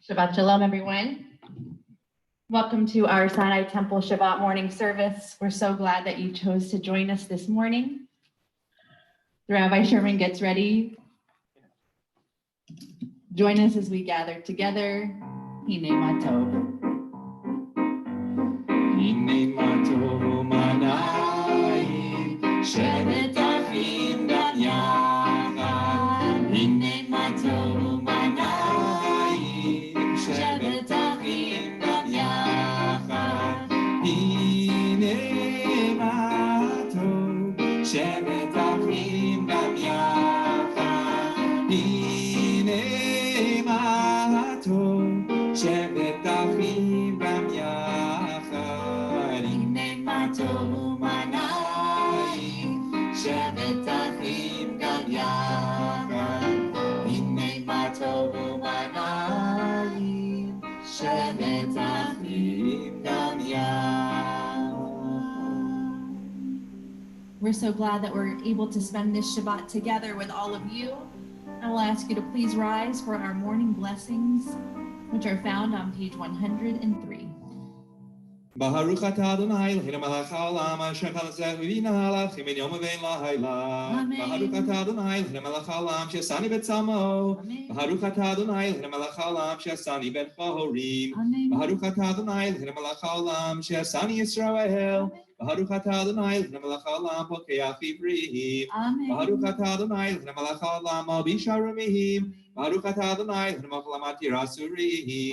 Shabbat Shalom, everyone. Welcome to our Sinai Temple Shabbat morning service. We're so glad that you chose to join us this morning. Rabbi Sherman gets ready. Join us as we gather together. Hine Matov. Hine Matov Manai, Shevet Achim Gam Yachad. Hine Matov Manai, Shevet Achim Gam Yachad. Hine Matov, Shevet Achim Gam Yachad. Hine Matov, Shevet Achim Gam Yachad. Hine Matov Manai, Shevet Achim Gam Yachad. Hine Matov Manai, Shevet Achim Gam Yachad. We're so glad that we're able to spend this Shabbat together with all of you. I will ask you to please rise for our morning blessings, which are found on page 103. Baruch atah Adonai Eloheinu melech haolam asher chalazeh v'vina alachim min yom v'ein lahayla. Baruch atah Adonai Eloheinu melech haolam she'asani betzamo. Baruch atah Adonai Eloheinu melech haolam she'asani ben chorim. Baruch atah Adonai Eloheinu melech haolam she'asani Yisrael. Baruch atah Adonai Eloheinu melech haolam pokeach ivrim. Baruch atah Adonai Eloheinu melech haolam malbish harumim. Baruch atah Adonai Eloheinu melech haolam matir asurim.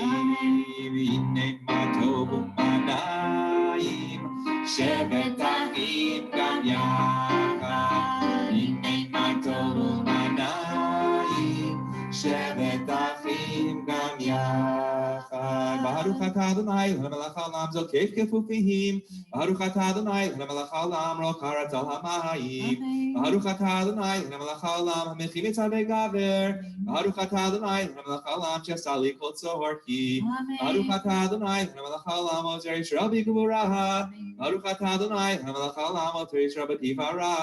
V'hinei matov u'manayim shevet achim gam yachad. Hinei matov u'manayim shevet achim gam yachad. Baruch atah Adonai Eloheinu melech haolam zokef kefufim. Baruch atah Adonai Eloheinu melech haolam rokarat al hamayim. Baruch atah Adonai Eloheinu melech haolam hamechim etzavei gaver. Baruch atah Adonai Eloheinu melech haolam she'asali kol tzorki. Baruch atah Adonai Eloheinu melech haolam ozer Yisrael b'gvura. Baruch atah Adonai Eloheinu melech haolam ozer Yisrael b'tifara.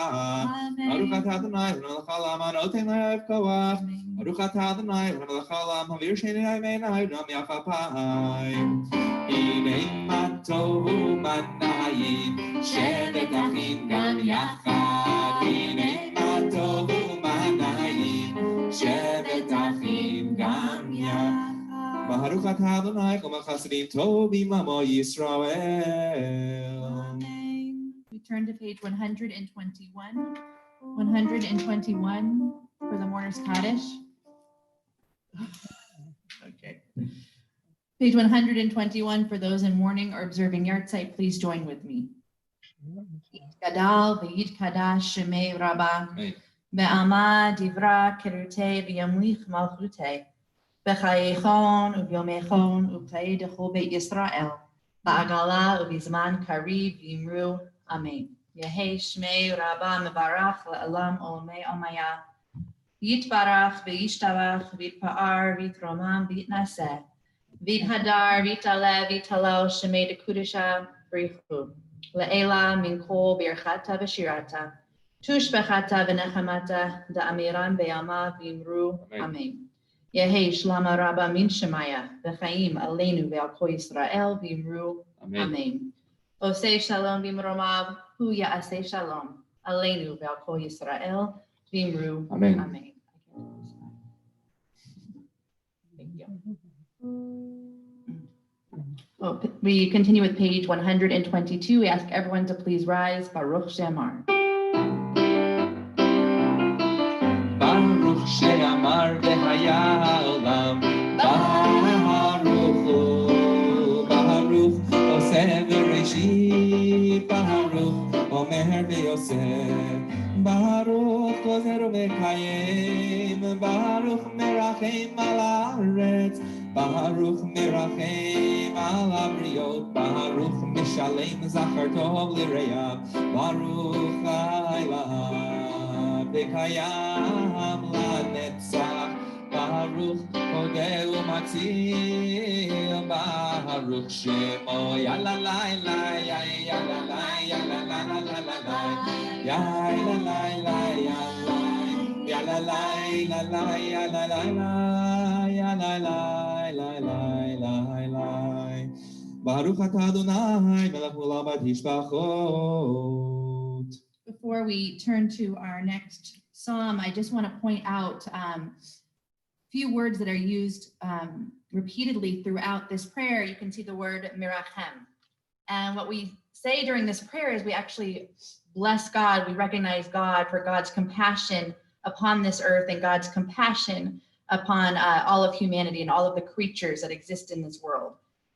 Baruch atah Adonai Eloheinu melech haolam anoten le'ev koach. Baruch atah Adonai Eloheinu melech haolam havir she'nei me'enai dam yachapai. Hinei matov u'manayim shevet achim gam yachad. Hinei matov u'manayim shevet achim gam yachad. Baruch atah Adonai kol chasadim tovim amo Yisrael. Amen. We turn to page 121. 121 for the mourner's Kaddish. Okay. Page 121 for those in mourning or observing yahrzeit, please join with me. Gadal v'yid kadash shemei Rabba be'ama divra kerute v'yamlich malchute b'chayechon u'vyomechon u'ptei dechol beit Yisrael ba'agala u'bizman kariv v'imru amen. Yehei shmei Rabba mevarach le'alam olmei amaya yitbarach v'yishtabach v'yitpa'ar v'yitromam v'yitnaseh v'yithadar v'yitale v'yitalel shemei dekudisha v'richu le'ela min kol birchata v'shirata tushbechata v'nechamata da'amiran be'yama v'imru amen. Yehei shlama Rabba min shemaya v'chaim aleinu ve'al kol Yisrael v'imru amen. Osei shalom b'mromav hu ya'aseh shalom aleinu ve'al kol Yisrael v'imru amen. Thank you. Oh, we continue with page 122. We ask everyone to please rise. Baruch She'amar. Baruch She'amar v'haya ha'olam. Baruch hu, Baruch oseh v'reshit. Baruch omer v'yosef. Baruch gozer v'kayim. Baruch merachem al haaretz. Baruch merachem al habriot. Baruch mishalem zachar tov l'reya. Baruch ha'elah v'kayam lanetzach. Baruch Hodeh Umatzil Baruch Shemo Yala Lai Lai Yala Lai Yala Lai Yala Lai Yala Lai Lai Yala Lai Yala Lai Yala Lai Yala Lai Lai Lai Baruch Atah Adonai Melech Olam V'Tishbachot. Before we turn to our next psalm, I just want to point out a few words that are used repeatedly throughout this prayer. You can see the word mirachem. And what we say during this prayer is we actually bless God. We recognize God for God's compassion upon this earth and God's compassion upon all of humanity and all of the creatures that exist in this world.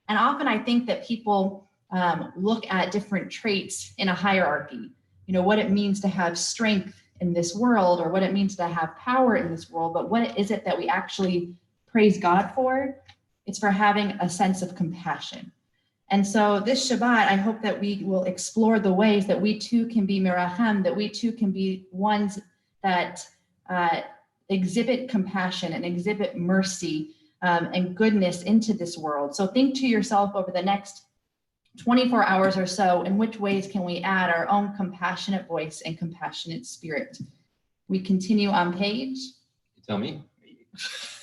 And often I think that people look at different traits in a hierarchy, what it means to have strength in this world or what it means to have power in this world. But what is it that we actually praise God for? It's for having a sense of compassion. And so this Shabbat, I hope that we will explore the ways that we too can be mirachem, that we too can be ones that exhibit compassion and exhibit mercy and goodness into this world. So think to yourself over the next 24 hours or so, in which ways can we add our own compassionate voice and compassionate spirit? We continue on page. You tell me.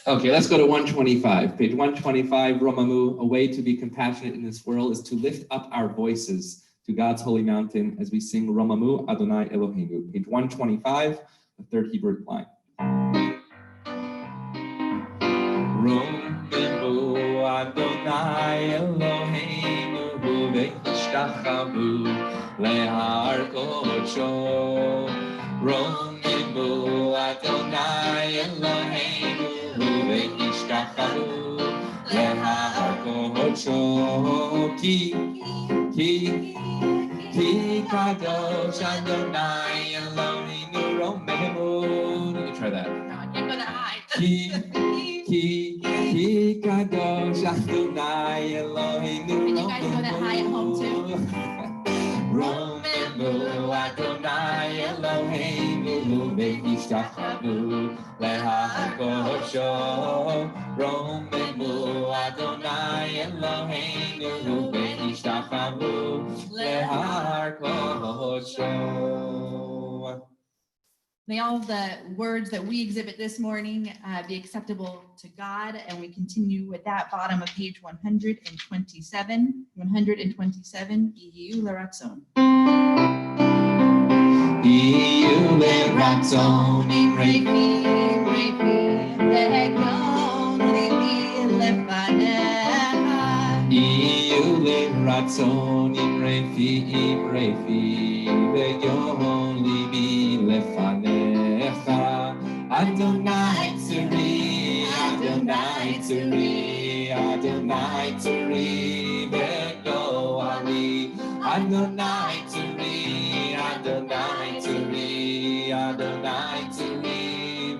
Okay, let's go to 125. Page 125, Romamu, a way to be compassionate in this world is to lift up our voices to God's holy mountain as we sing Romamu Adonai Eloheinu. Page 125, the third Hebrew line. Romamu Adonai Eloheinu ve'ishtachavu lehar kodsho. Romamu Adonai Eloheinu ve'ishtachavu lehar kodsho. Ki kadosh Adonai Eloheinu Romamu. You can try that. No, I can't go that high. Ki kadosh Adonai Eloheinu. Can you guys go that high at home too? Romamu Adonai Eloheinu ve'ishtachavu lehar kodsho. Romamu Adonai Eloheinu ve'ishtachavu lehar kodsho. May all the words that we exhibit this morning be acceptable to God, and we continue with that bottom of page 127. 127, Iyu Leratzon. Iyu Leratzon Imrefi, Ve'egon Libi Lefanecha. Iyu Leratzon Imrefi, Ve'egon Libi Lefanecha. Adonai Tzuri, Adonai Tzuri, Adonai Tzuri, Ve'go Ali. Adonai Tzuri, Adonai Tzuri, Adonai Tzuri,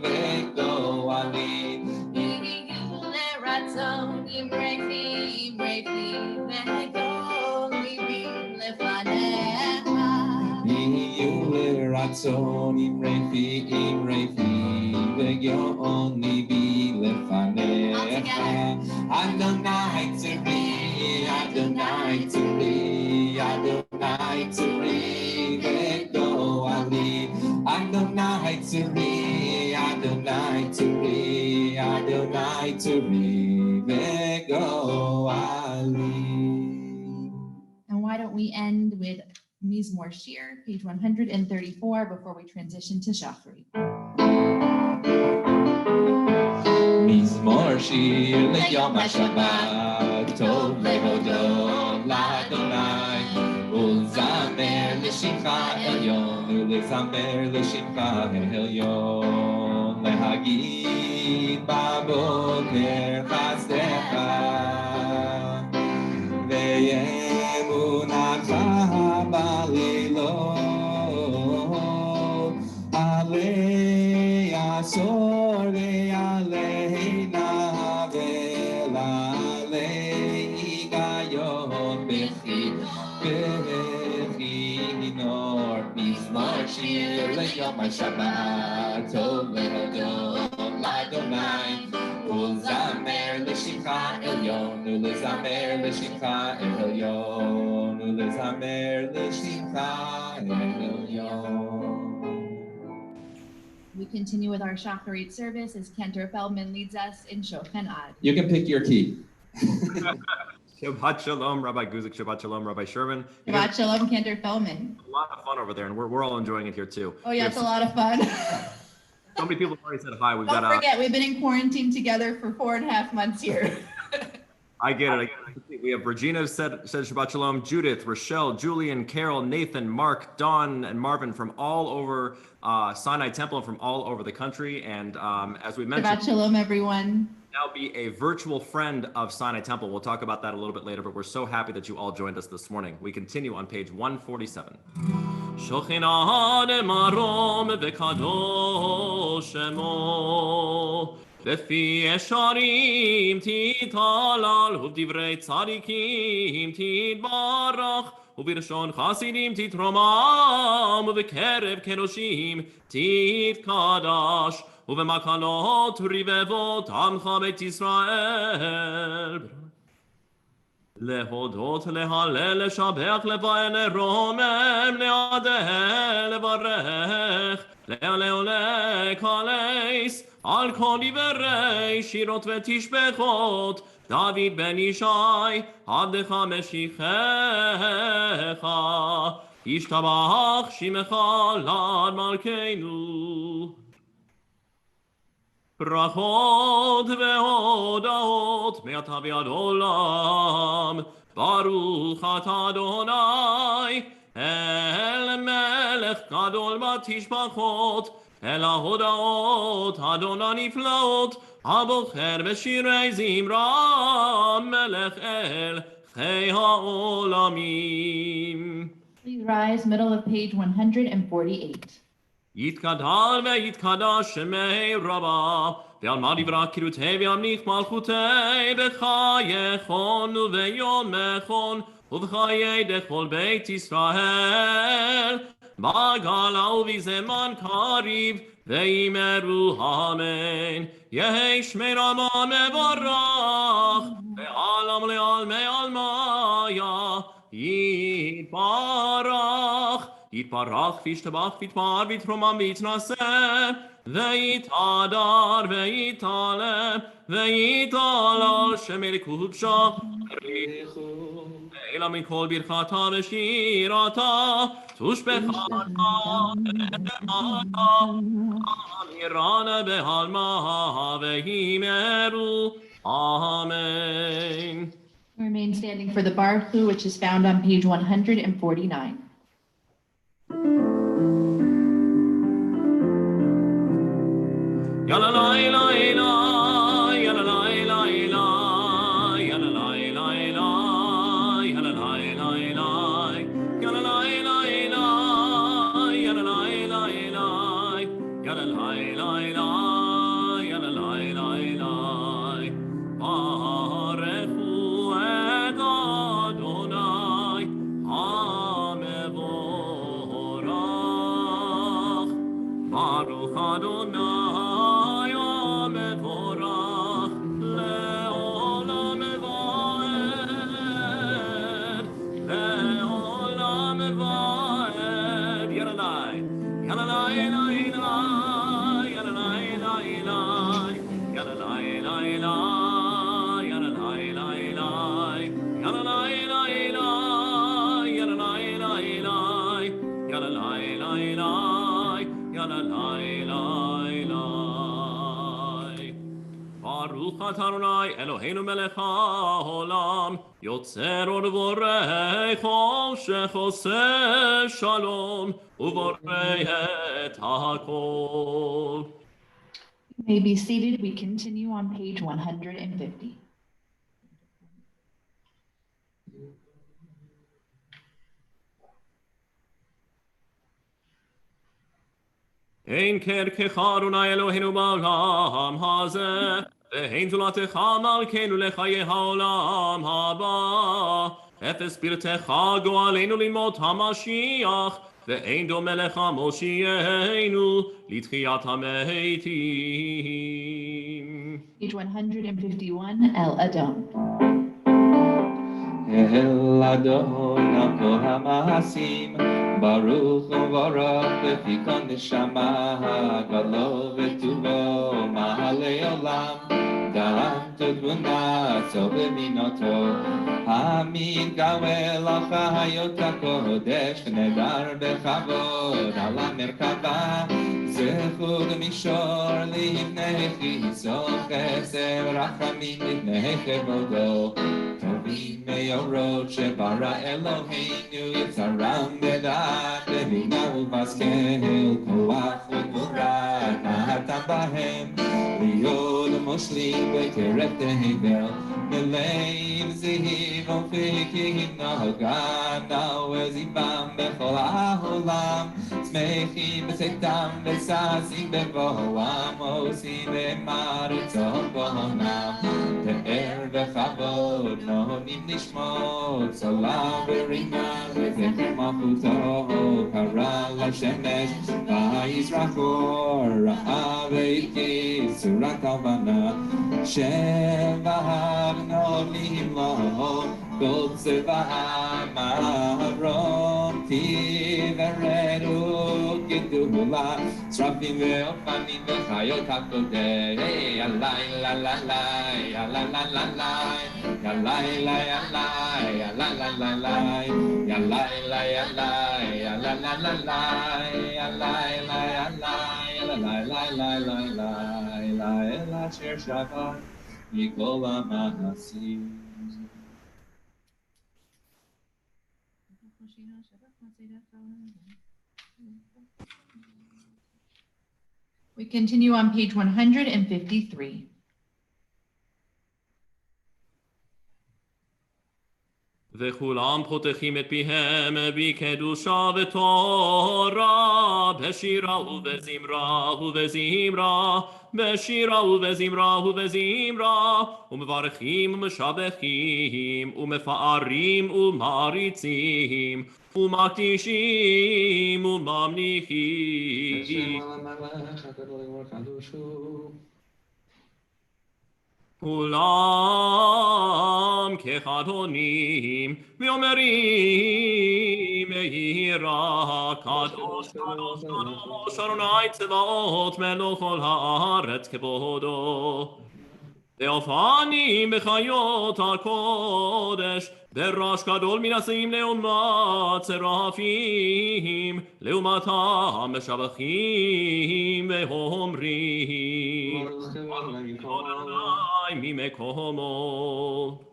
Ve'go Ali. Iyu Leratzon Imrefi, Ve'egon Libi Lefanecha. Iyu Leratzon Imrefi, Ve'gon Libi Lefanecha. Adonai Tzuri, Adonai Tzuri, Adonai Tzuri, Ve'go Ali. Adonai Tzuri, Adonai Tzuri, Adonai Tzuri, Ve'go Ali. And why don't we end with Mizmor Shir, page 134, before we transition to Shacharit. Mizmor Shir leYom HaShabbat, Tov lehodot l'Adonai, Ulzamer l'Shimcha Elyon, Ulezamer l'Shimcha Elyon, Lehagid baboker chasdecha, ve'emunacha balilot, alei asor ve'aleina ve'lalei higayon bechinor. Mizmor Shir leYom HaShabbat, Tov lehodot l'Adonai, ולזמר לשמך עליון, ולזמר לשמך עליון, ולזמר לשמך עליון. We continue with our Shacharit service as Cantor Feldman leads us in Shochan Ad. You can pick your key. Shabbat Shalom, Rabbi Guzik. Shabbat Shalom, Rabbi Sherman. Shabbat Shalom, Cantor Feldman. A lot of fun over there, and we're all enjoying it here too. Oh yeah, it's a lot of fun. So many people have already said hi. Don't forget, we've been in quarantine together for 4.5 months here. I get it. We have Regina said Shabbat Shalom, Judith, Rochelle, Julian, Carol, Nathan, Mark, Don, and Marvin from all over Sinai Temple and from all over the country. And as we mentioned, Shabbat Shalom, everyone. Now be a virtual friend of Sinai Temple. We'll talk about that a little bit later, but we're so happy that you all joined us this morning. We continue on page 147. לפי ישרים תתהלל ובדברי צדיקים תתברך ובלשון חסידים תתרומם ובקרב קדושים תתקדש ובמקלות רבבות עמך בית ישראל. להודות, להלל, לשבח, לבאר, לרומם, להדר, לברך, להלל, לקלס, על כל דברי שירות ותשבחות, דוד בן ישי, עבדך משיחך, ישתבח שמך לעד מלכנו. ברכות והודאות מעתה ועד עולם, ברוך אתה אדוני, אל מלך גדול בתשבחות, אל ההודאות אדוני נפלאות, הבוחר בשירי זמרה, מלך אל חיי העולמים. Please rise, middle of page 148. יתגדל ויתקדש שמי רבה, ועל מה דברה קירותי וימליך מלכותי, בחייכון וביומכון, ובחיי דכל בית ישראל, בגלה ובזמן קריב, ויאמרו אמן. יהי שמי רמה מבורך, ועלם לעלמי עלמיה, יתברך. יתברך וישתבח ויתפאר ויתרומם ויתנשא ויתהדר ויתעלה ויתהלל שם אלוקות שחריך אלא מכל ברכתה ושירתה תושבחה אמירנה בעלמה והימרו אמן. Remain standing for the Baruch, which is found on page 149. Yalla la la la, yalla la la la, yalla la la la, yalla la la la, yalla la la la, yalla la la la, yalla la la la, yalla la la la. Barechu et Adonai, Hamevorach. Baruch Adonai. ברוך אתה אדוני אלוהינו מלך העולם יוצר ובורא כל שחוסה שלום ובורא את הכל. You may be seated. We continue on page 150. אין כרכך אדוני אלוהינו בעולם הזה ואין זולתך מלכנו לחיי העולם הבא. אפס פרטך גואלנו לימות המשיח ואין דומה לך מושיענו לתחיית המתים. Page 151, El Adon. אל אדון כל המעשים, ברוך וברך לפי כל נשמה, גדלו וטובו מעלה עולם, דעתו תבונתו במינותו, העמיד גואל על חיות הקודש, נדר בכבוד על המרכבה, זכות מישור לפני חיסו, חסד רחמים לפני כבודו, טובים מאורות שברא אלוהינו, יצרם בדעת בבינה ובשכל, כוח וגבורה נתן בהם, להיות מושלים בקרב תבל, בלב זהיב ומפיקים נהגה וזיבם בכל העולם, שמחים בצאתם וששים בבואם, עושים במרצון בהונם, פאר וכבוד נהנים לשמות, צלה ורינה וזכר מלכותו, קרא לשמש ויזרח אור, ראה והקיף צורת לבנה, שבח נותנים לו כל צבא מרום, תפארת וגדולה, שרפים ואופנים וחיות הקודש, הלילה לילה, הלילה לילה אשר שבת מכל המעשים. We continue on page 153. וכולם פותחים את פיהם בקדושה ותורה, בשירה ובזמרה ובזמרה, בשירה ובזמרה ובזמרה, ומברכים ומשבחים ומפארים ומעריצים ומקדישים וממליכים. כולם כחדונים ואומרים מהירה קדוש קדוש קדוש אדוני צבאות מלך כל הארץ כבודו. ואופנים בחיות הקודש ברעש גדול מנסים לעומת צרפים לעומתם משבחים ואומרים כבוד אדוני ממקומו.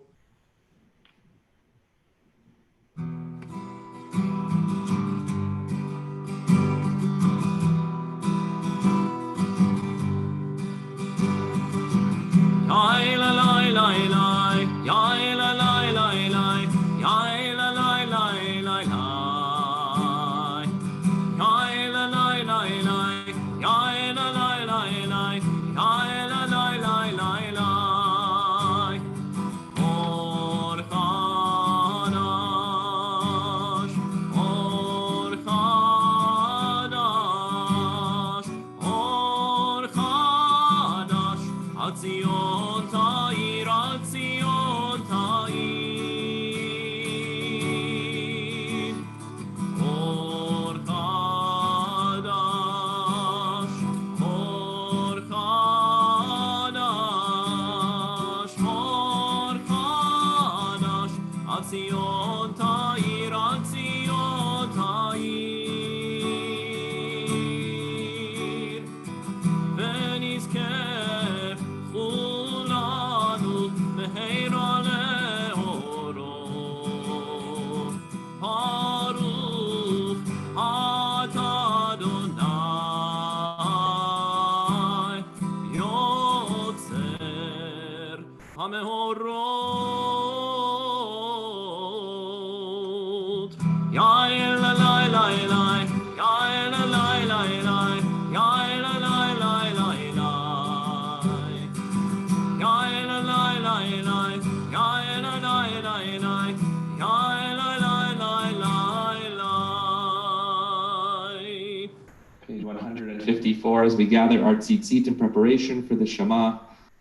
or as we gather our tzitzit in preparation for the Shema.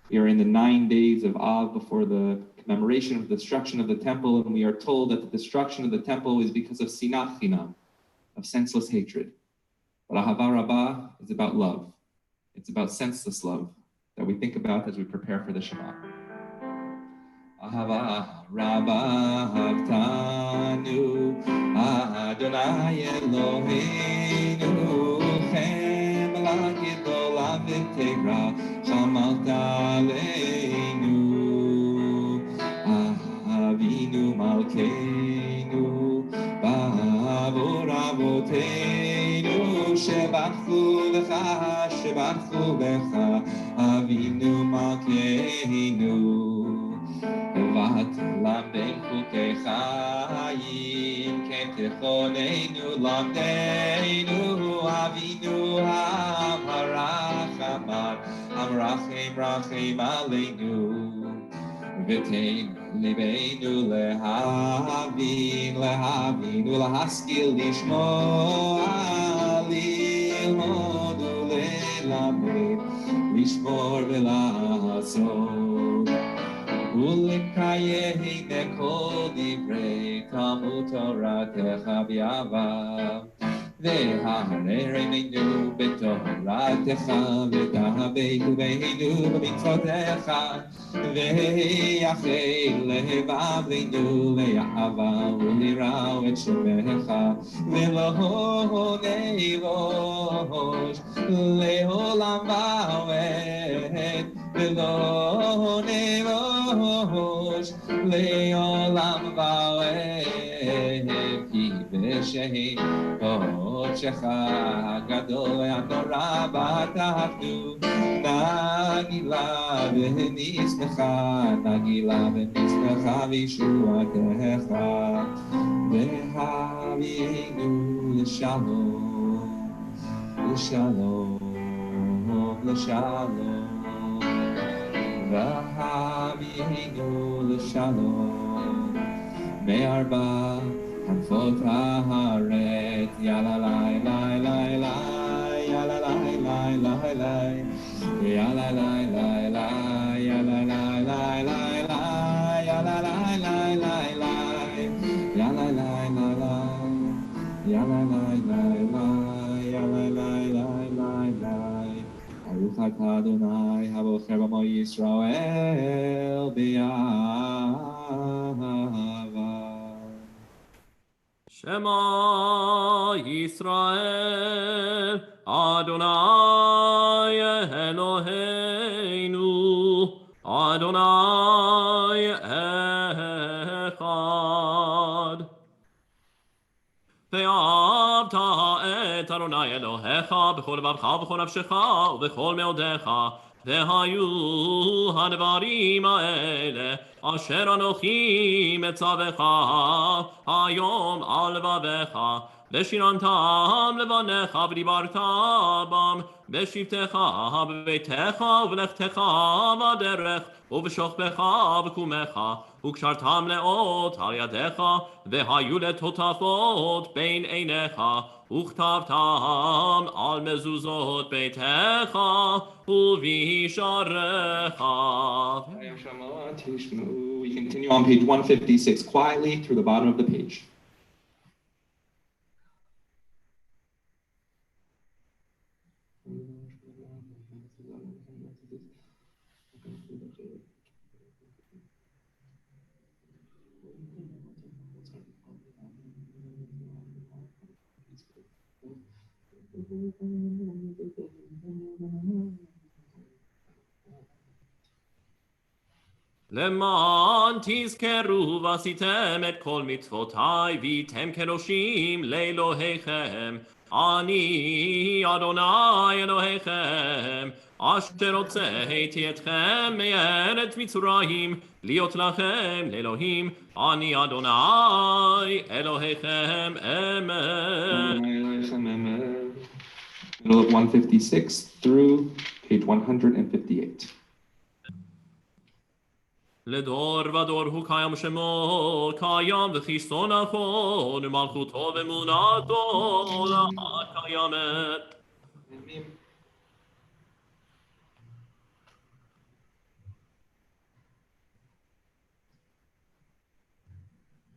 We are in the 9 days of Av before the commemoration of the destruction of the temple, and we are told that the destruction of the temple is because of sinat chinam, of senseless hatred. But Ahava Rabbah is about love. It's about senseless love that we think about as we prepare for the Shema. Ahava Rabbah Havtanu Adonai Eloheinu Chem L'Gedola V'Tegra Chamalta Aleinu Avinu Malkeinu Ba'avor Avoteinu Shebachu Lecha Avinu Malkeinu Vat ben chukei chayim ken techonenu lamdeinu avinu hamarachaman hamrachem rachem aleinu v'tein libeinu lehavin lehaskil lishmoa lilmod ulelamed lishmor v'lasot ולקיים בכל דברי תלמוד תורתך באהבה והרמנו בתורתך ותהבנו בנו במצוותיך ויחל לבבנו לאהבה וליראה את שמך ולא נבוש לעולם ועד ולא נבוש לעולם ועד כי בשם קודשך הגדול והנורא בתחתו נגילה ונשמחה וישועתך והביאנו לשלום והביאנו לשלום בארבע כנפות הארץ יאללה לי לי לי לי יאללה לי לי לי לי יאללה לי לי לי יאללה לי לי לי לי יאללה לי לי לי לי יאללה לי לי לי יאללה לי לי לי יאללה לי לי לי ברוך אתה אדוני הבוחר במו ישראל באהבה. Shema Yisrael Adonai Eloheinu Adonai Echad ואהבת את אדוני אלוהיך בכל לבבך ובכל נפשך ובכל מאודיך והיו הדברים האלה אשר אנוכי מצווך היום על לבביך ושיננתם לבניך ודיברת בם בשבתך בביתך ובלכתך בדרך ובשוכבך ובקומך וקשרתם לאות על ידיך והיו לטוטפות בין עיניך וכתבתם על מזוזות ביתך ובשעריך. We continue on page 156 quietly through the bottom of the page. למען תזכרו ועשיתם את כל מצוותיי והייתם קדושים לאלוהיכם אני אדוני אלוהיכם אשר הוצאתי אתכם מארץ מצרים להיות לכם לאלוהים אני אדוני אלוהיכם אמן. Middle of 156 through page 158. לדור ודור הוא קיים שמו קיים וכיסו נכון ומלכותו ואמונתו לעד קיימת.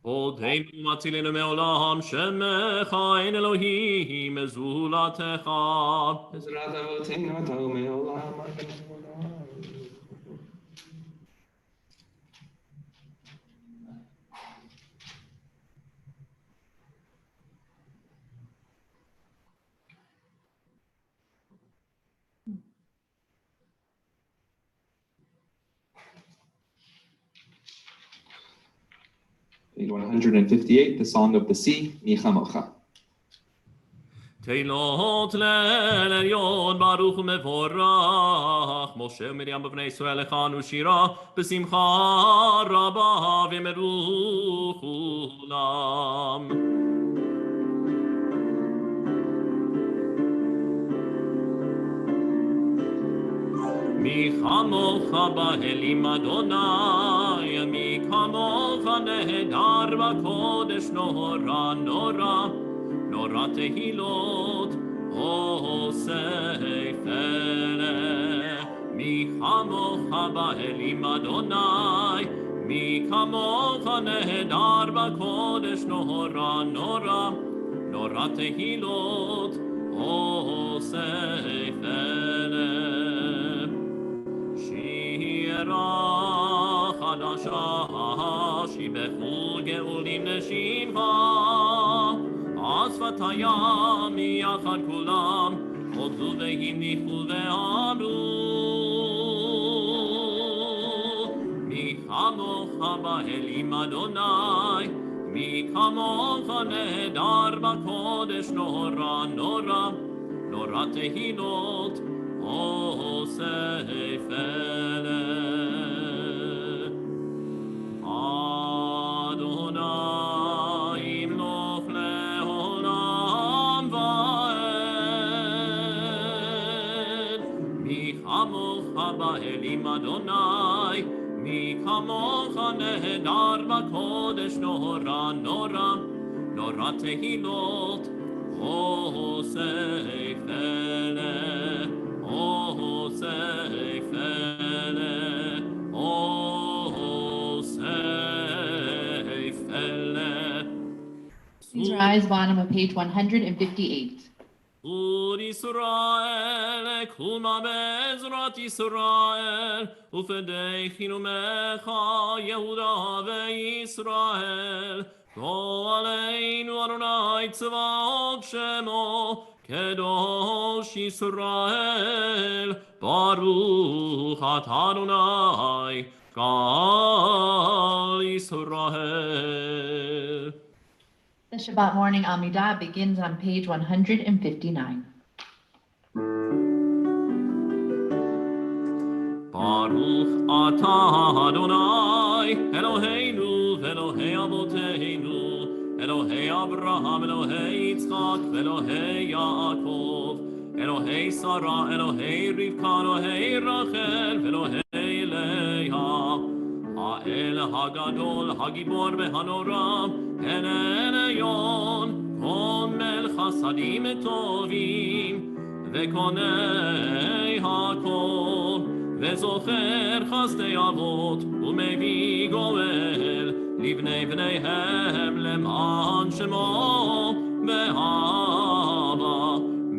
עודנו מצילנו מעולם, שמך אין אלוהים זולתך. בעזרת אבותינו אתה ומעולם. Page 158, the Song of the Sea, Michamocha. תהילות לעליון ברוך ומבורך, משה ומרים בבני ישראל הכנו שירה בשמחה רבה ומרו כולם. מי כמוך באלים אדוני, מי כמוך נהדר בקודש נורא נורא. נורא תהילות עושה פלא. מי כמוך באלים אדוני, מי כמוך נהדר בקודש נורא נורא. נורא תהילות עושה פלא. שירה חדשה שיבחו גאולים לשמך. שפת הים יחד כולם, עודו והניחו ואמרו. מי כמוך באלים אדוני, מי כמוך נהדר בקודש נורא נורא. נורא תהילות עושה פלא. באלים אדוני, מי כמוך נהדר בקודש נורא נורא. נורא תהילות עושה פלא. עושה פלא. עושה פלא. Please rise, bottom of page 158. Ud Yisrael, kuma bezrat Yisrael, ufedechinu mecha Yehuda veYisrael. Go aleinu Adonai tzvaot shemo, kedosh Yisrael. Baruch atah Adonai, kal Yisrael. The Shabbat morning Amidah begins on page 159. Baruch atah Adonai, Eloheinu ve'Elohei avoteinu, Elohei Abraham, Elohei Yitzchak, ve'Elohei Yaakov, Elohei Sarah, Elohei Rivka, Elohei Rachel, ve'Elohei Leah. Ha'el ha'gadol, ha'gibor ve'hanoram, en Elyon, komel chasadim tovim, ve'konei ha'kol, ve'zocher chasdei avot, u'mevi goel, livnei bneihem leman shemo, ve'hava,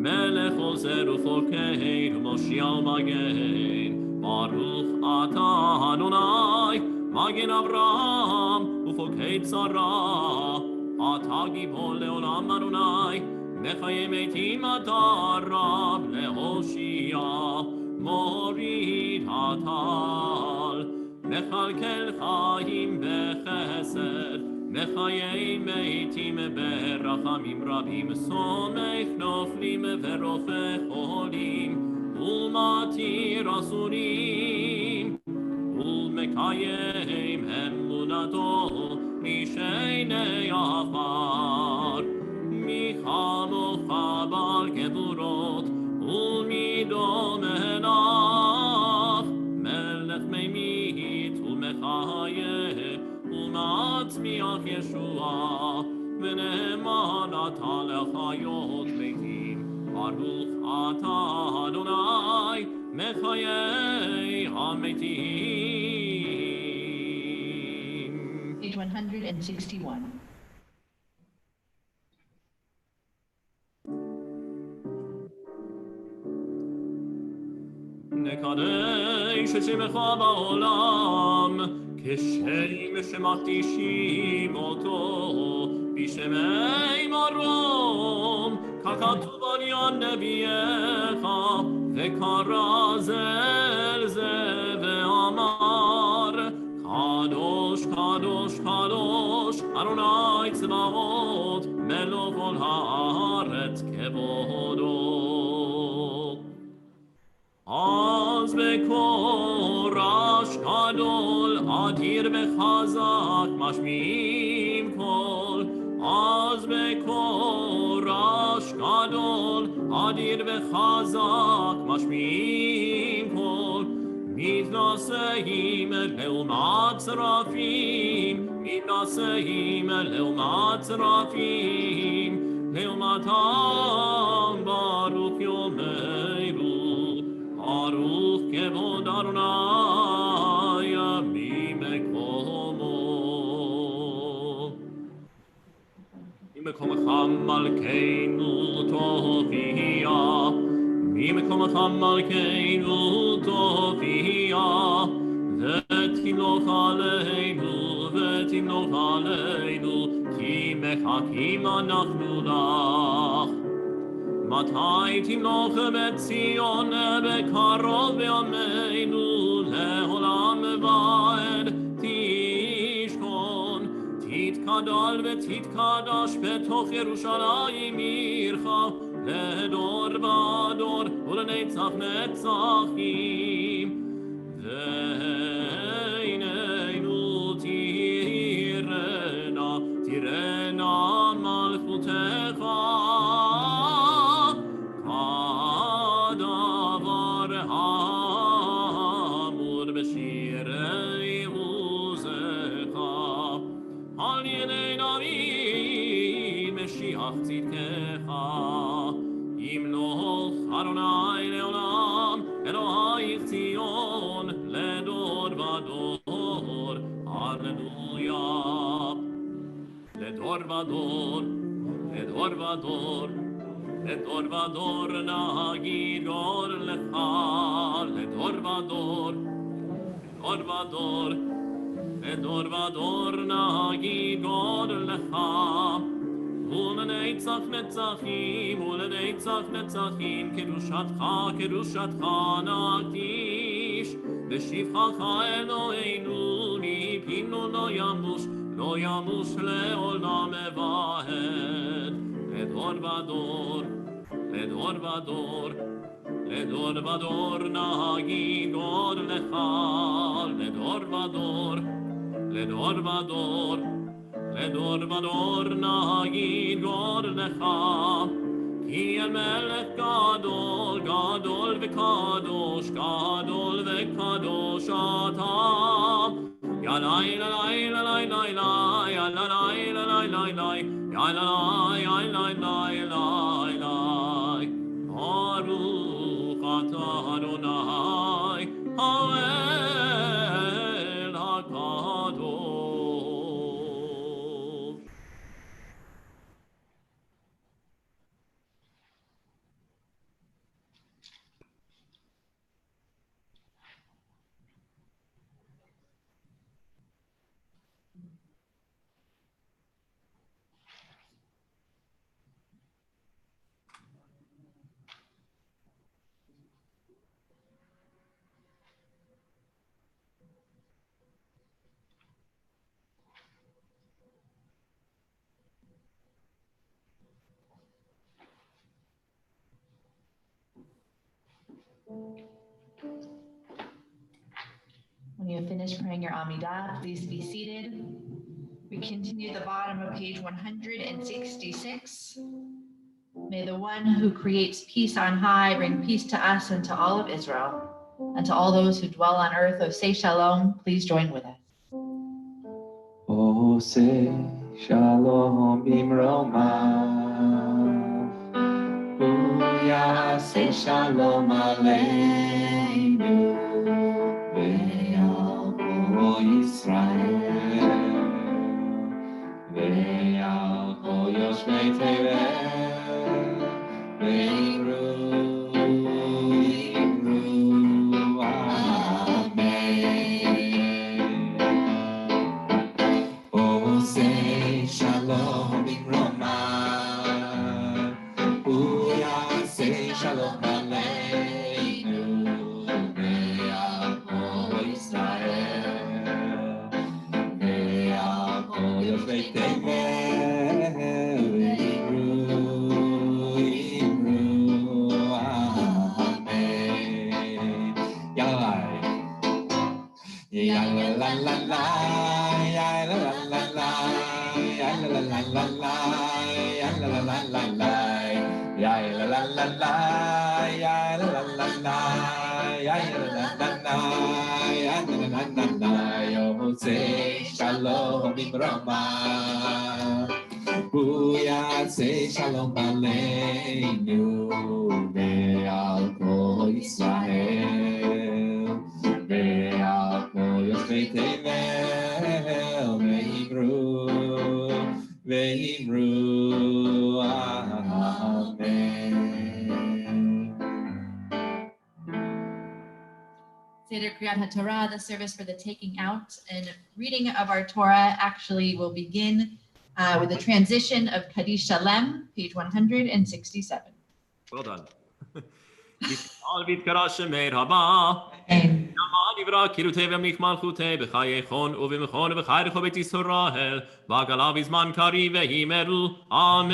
melech ozer u'forkein, u'moshiach magen. Baruch atah Adonai, Magen Avraham, ufokei tzara. Atah gibor leolam Adonai, mechayei metim atah Rab lehoshia. Morid hatal, mechalkel chayim bechesed, mechayei metim berachamim rabim, somech noflim verofech olim. ומתיר אסורים, ומקיים אמונתו משעיני עפר. מי כמוך בעל גבורות, ומידו מלך, מלך ממית ומחיה, ומצמיח ישועה, ונאמן אתה לחיות ביתים. Baruch atah Adonai, mechayei hametim. Page 161. נקדש את שמך בעולם, כשם שמקדישים אותו בשמי מרום, ככתוב על יד נביאך, וקרא זה אל זה ואמר, קדוש קדוש קדוש אדוני צבאות מלך כל הארץ כבודו. אז בקול רעש גדול אדיר וחזק משמיעים קול, אז בקול רעש גדול אדיר וחזק משמיעים קול, מתנשאים לעומת שרפים, מתנשאים לעומת שרפים, לעומתם ברוך יאמרו, ברוך כבוד אדוני ממקומו. ממקומך מלכנו תופיע, ממקומך מלכנו תופיע, ותמלוך עלינו ותמלוך עלינו, כי מחכים אנחנו לך. מתי תמלוך בציון בקרוב בימינו, לעולם ועד תשכון, תתקדל ותתקדש בתוך ירושלים עירך, לדור ודור ולנצח נצחים. ועינינו תראנה, תראנה מלכותך, כדבר האמור בשירי עוזך, על ידי דוד משיח צדקך. ימלוך אדוני לעולם, אלוהיך ציון לדור ודור, הללויה. לדור ודור, לדור ודור, לדור ודור נגיד גור לך, לדור ודור, לדור ודור, לדור ודור נגיד גור לך. ולנצח נצחים, ולנצח נצחים, קדושתך, קדושתך נקדיש, בשבחך אלוהינו, מפינו לא ימוש, לא ימוש לעולם ועד. לדור ודור, לדור ודור, לדור ודור נגיד גוד לך, לדור ודור, לדור ודור, לדור ודור נגיד גוד לך, כי אל מלך גדול, גדול וקדוש, גדול וקדוש אתה. יאללה יאללה יאללה יאללה יאללה יאללה יאללה יאללה יאללה. ברוך אתה אדוני האל הקדוש. When you have finished praying your Amidah, please be seated. We continue the bottom of page 166. May the one who creates peace on high bring peace to us and to all of Israel, and to all those who dwell on earth. Oh, say shalom. Please join with us. Oh, say shalom bimroma. Booyah, say shalom aleinu. Ve'al kol Yisrael. Shalom Rama, Hu Yaseh Shalom Aleinu ve'al kol Yisrael ve'al kol Yoshvei Tevel ve'imru Amen. Seder Kriyat HaTorah, the service for the taking out and reading of our Torah, actually will begin with the transition of Kaddish Shalem, page 167. Well done. Amen. נברא קירותי וימליך מלכותי בחיי חון ובמכון ובחי רחוב בית ישראל ועגלה בזמן קריב והימרו אמן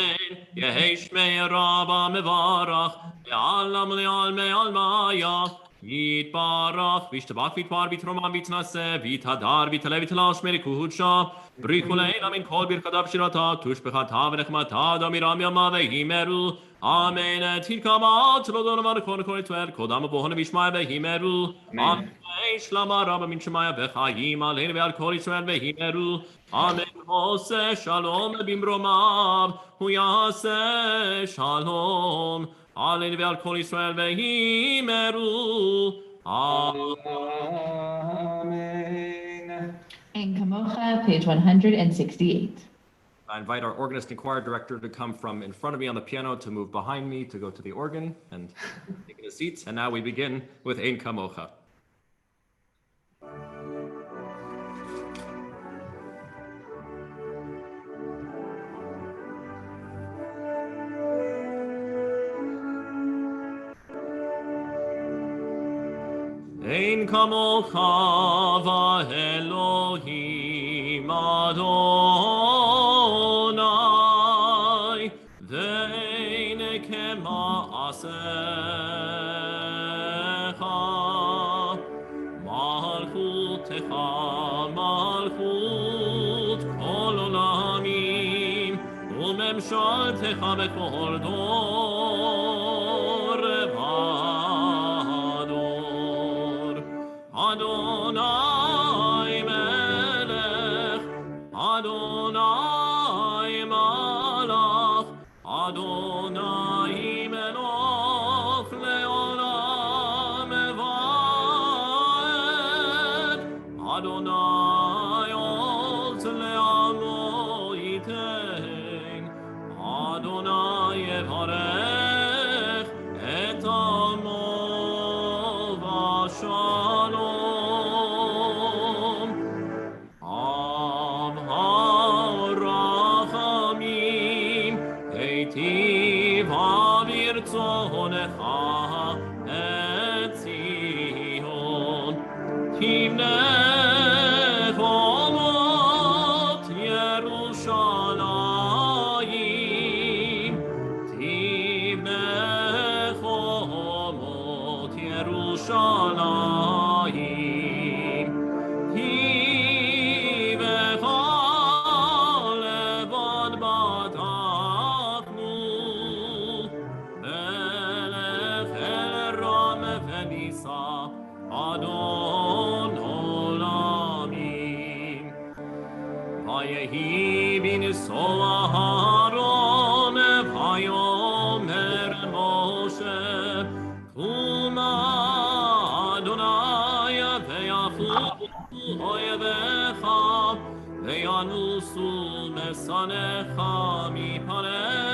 יהי שמי רבה מברך לעלם לעלמי עלמיה יתברך וישתבח ויתפאר ויתרומם ויתנשא ויתהדר ויתעלה ויתלש מלכותו בריחו לעילא מן כל ברכתה ושירתה תושבחתה ונחמתה דמירם ימה והימרו אמן תתקבל תלודון ומלכון כל ישראל קודם ובוהן וישמע והימרו אמן שלמה רבה מן שמיה וחיים עלינו ועל כל ישראל והימרו אמן עושה שלום במרומיו הוא יעשה שלום עלינו ועל כל ישראל והימרו Amen. And Kamocha, page 168. I invite our organist and choir director to come from in front of me on the piano to move behind me to go to the organ and take the seats. And now we begin with Ein Kamocha. Ein kamocha v'Elohim Adonai ve'ein kema'asecha malchutecha malchut kol olamim u'memshaltecha b'kol dor Adonai Melech, Adonai Malach, Adonai Melech le'olam va'ed, Adonai oz le'amo yitein, Adonai yevarech et amo v'shalom. Ve'yanusu mesanecha mipanecha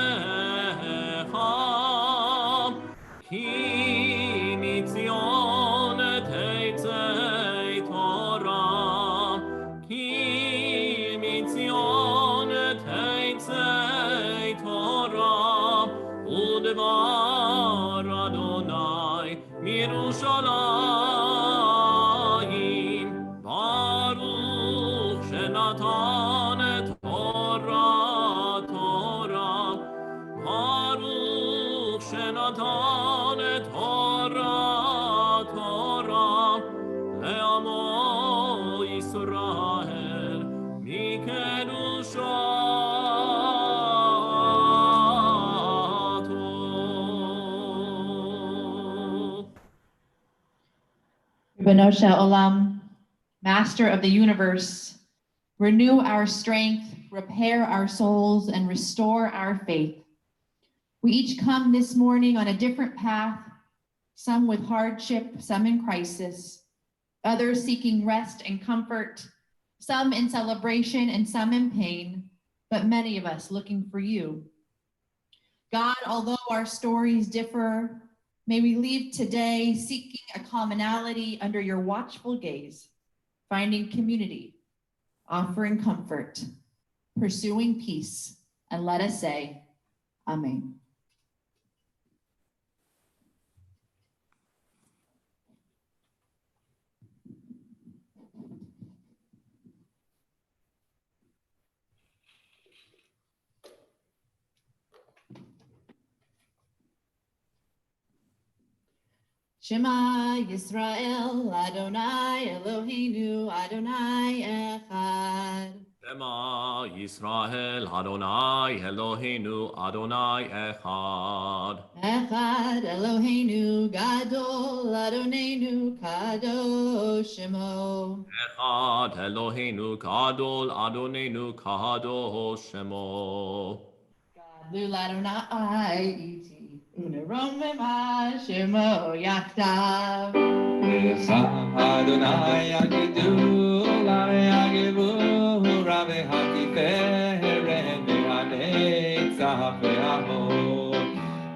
Yerushalayim, Baruch Shenatan Torah, Torah, Baruch Shenatan Torah, Torah, Le'amo Yisrael, Mikedushato. Benosha Olam, Master of the universe, renew our strength, repair our souls, and restore our faith. We each come this morning on a different path, some with hardship, some in crisis, others seeking rest and comfort, some in celebration and some in pain, but many of us looking for you. God, although our stories differ, may we leave today seeking a commonality under your watchful gaze, finding community, offering comfort, pursuing peace, and let us say, Amen. Shema Yisrael, Adonai Eloheinu, Adonai Echad. Shema Yisrael, Adonai Eloheinu, Adonai Echad. Echad Eloheinu, Gadol, Adonenu, Kadosh Shemo. Echad Eloheinu, Gadol, Adonenu, Kadosh Shemo. Gadlul Adonai Iti, Unerom Vema Shemo Yaktav. Lecha Adonai Agidu, Agivu, Rabbi Hatiferet, Ve'anetzach ve'amod.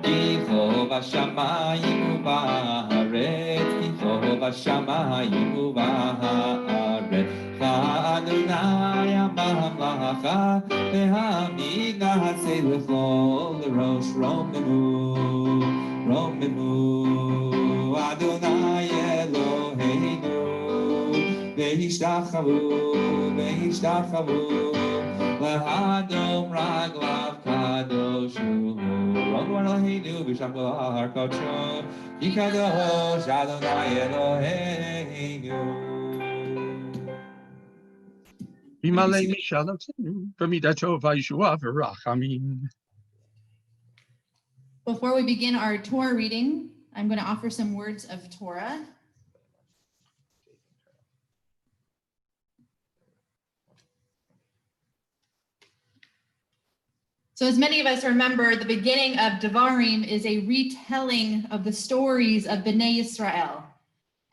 Kicho v'shamayim u'ba'aretz, Kicho v'shamayim u'ba'aretz. Adonai Amamlacha, Ve'Amidah Hasei l'chol l'rosh Romemu, Romemu. Adonai Eloheinu, Ve'ishtachavu, Ve'ishtachavu, Le'adom raglav kadoshu. Adonai Eloheinu, V'shamlo har kodsho, Ki kadosh Adonai Eloheinu. Imalei mishalotenu, v'midato v'yeshua v'rachamim. Before we begin our Torah reading, I'm going to offer some words of Torah. So as many of us remember, the beginning of Devarim is a retelling of the stories of Bnei Yisrael.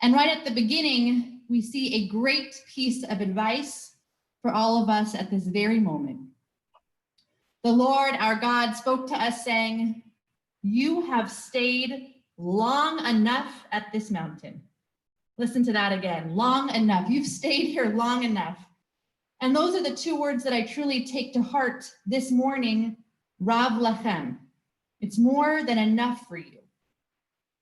And right at the beginning, we see a great piece of advice for all of us at this very moment. The Lord, our God, spoke to us saying, "You have stayed long enough at this mountain." Listen to that again, long enough. You've stayed here long enough. And those are the two words that I truly take to heart this morning, Rav Lachem. It's more than enough for you.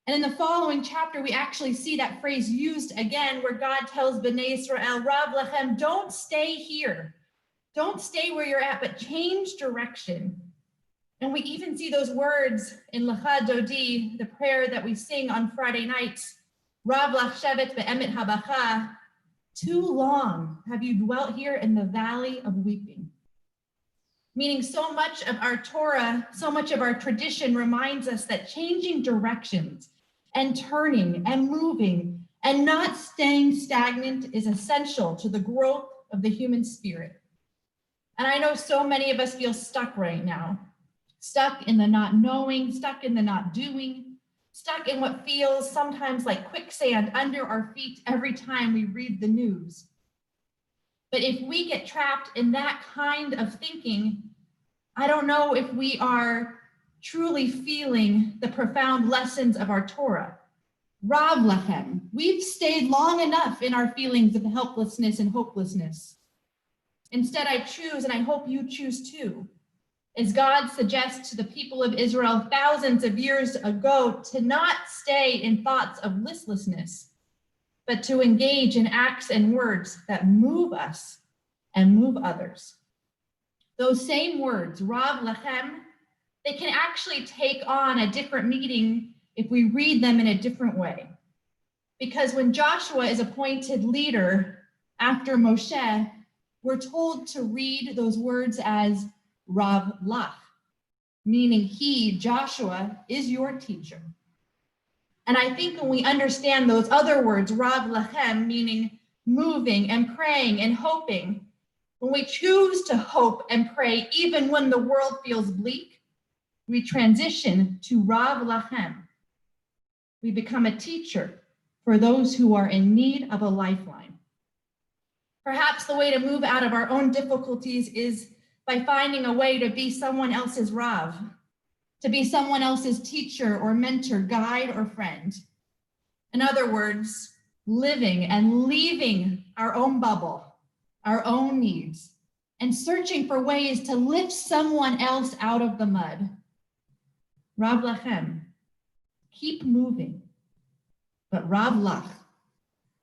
And in the following chapter, we actually see that phrase used again, where God tells Bnei Israel, Rav Lachem, don't stay here. Don't stay where you're at, but change direction. And we even see those words in Lecha Dodi, the prayer that we sing on Friday nights, Rav Lachshevet be'emet habacha, too long have you dwelt here in the valley of weeping. Meaning so much of our Torah, so much of our tradition reminds us that changing directions and turning and moving and not staying stagnant is essential to the growth of the human spirit. And I know so many of us feel stuck right now, stuck in the not knowing, stuck in the not doing, stuck in what feels sometimes like quicksand under our feet every time we read the news. But if we get trapped in that kind of thinking, I don't know if we are truly feeling the profound lessons of our Torah. Rav Lachem, we've stayed long enough in our feelings of helplessness and hopelessness. Instead, I choose, and I hope you choose too, As God suggests to the people of Israel thousands of years ago to not stay in thoughts of listlessness, but to engage in acts and words that move us and move others. Those same words, Rav Lachem, they can actually take on a different meaning if we read them in a different way. Because when Joshua is appointed leader after Moshe, we're told to read those words as Rav Lach, meaning he, Joshua, is your teacher. And I think when we understand those other words, Rav Lachem, meaning moving and praying and hoping, when we choose to hope and pray even when the world feels bleak, we transition to Rav Lachem. We become a teacher for those who are in need of a lifeline. Perhaps the way to move out of our own difficulties is by finding a way to be someone else's Rav, to be someone else's teacher or mentor, guide or friend. In other words, living and leaving our own bubble, our own needs, and searching for ways to lift someone else out of the mud. Rav Lachem, keep moving, but Rav Lach,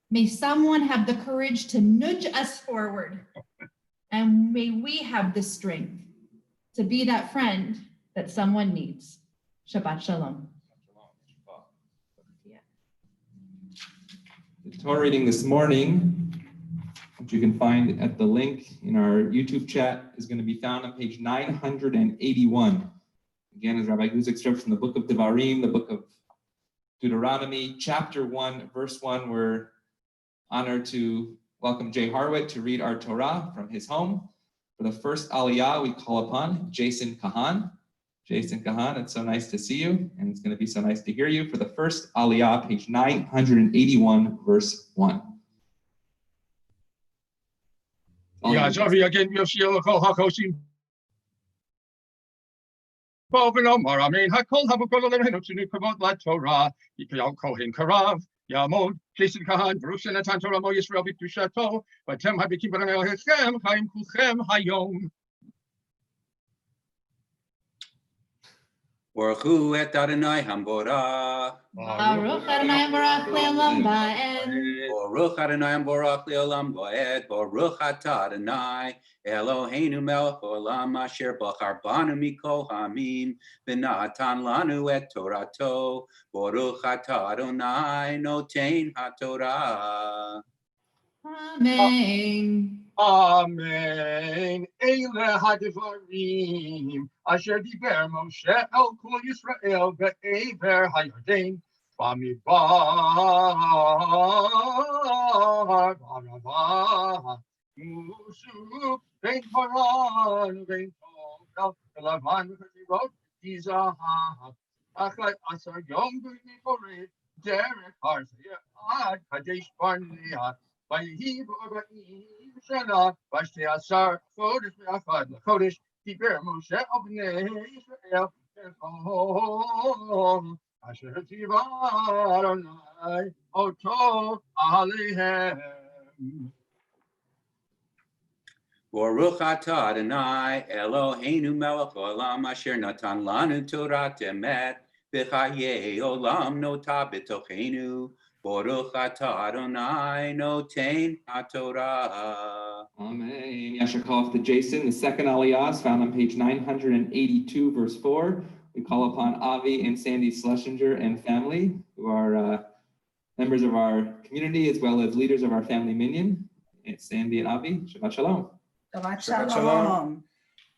may someone have the courage to nudge us forward, and may we have the strength to be that friend that someone needs. Shabbat Shalom. The Torah reading this morning, which you can find at the link in our YouTube chat, is going to be found on page 981. Again, as Rabbi Guzik stripped from the book of Devarim, the book of Deuteronomy, chapter 1, verse 1. We're honored to welcome Jay Harwitt to read our Torah from his home. For the first aliyah, we call upon Jason Kahan. Jason Kahan, it's so nice to see you, and it's going to be so nice to hear you. For the first aliyah, page 981, verse 1. Yamod, Jason Kahan, Baruch Natan Torah Mo Yisrael B'Kedushato, V'atem Habikim B'Nei Hechem, Chaim Kulchem Hayom. Baruch Hu et Adonai Hamborah. Baruch Adonai Barak Le'olam Va'ed. Baruch Adonai Barak Le'olam Va'ed. Baruch Atah Adonai Eloheinu Melech Olam Asher Bachar Banu Mikol Hamim V'natan Lanu et Torato. Baruch Atah Adonai Notein HaTorah. Amen. Amen. Eile hadivarim asher diber Moshe el kol Yisrael ve'ever hayarden b'midbar b'arava Musaf ben Paran ben Tol v'lavan v'chirot v'zahav achai asar yom v'niboret derek harzeh ad Kaddish barnei Vayhi b'arba'im shana v'shtei asar chodesh ve'achad l'chodesh diber Moshe el bnei Yisrael b'chol asher tzivah Adonai oto aleihem. Baruch Atah Adonai Eloheinu Melech Olam Asher Natan Lanu Torah Emet V'chayei Olam Nota B'tocheinu. Baruch Atah Adonai Notein HaTorah. Amen. Yasher Koach to Jason. The second aliyah is found on page 982, verse 4. We call upon Avi and Sandy Schlesinger and family, who are members of our community as well as leaders of our family minyan. It's Sandy and Avi. Shabbat Shalom. Shabbat Shalom.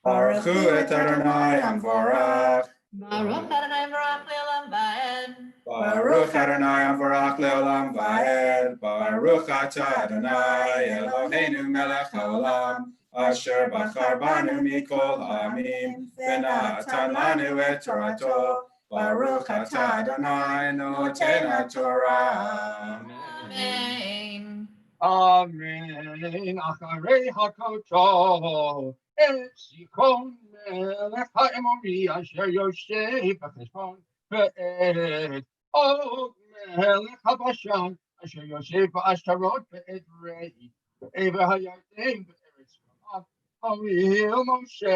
Baruch Hu et Adonai Hamvorach. Baruch Adonai Barak Le'olam Va'ed. Baruch Adonai Hamvorach Le'olam Va'ed. Baruch Atah Adonai Eloheinu Melech Haolam Asher Bachar Banu Mikol Hamim V'natan Lanu et Torato. Baruch Atah Adonai Noten HaTorah. Amen. Amen. Acharei hakoto et Sikon melech ha'emori asher yoshev b'cheshbon ve'et Og melech habashan asher yoshev b'ashtarot ve'edrei ve'ever hayarden ve'eretz Moab ha'il Moshe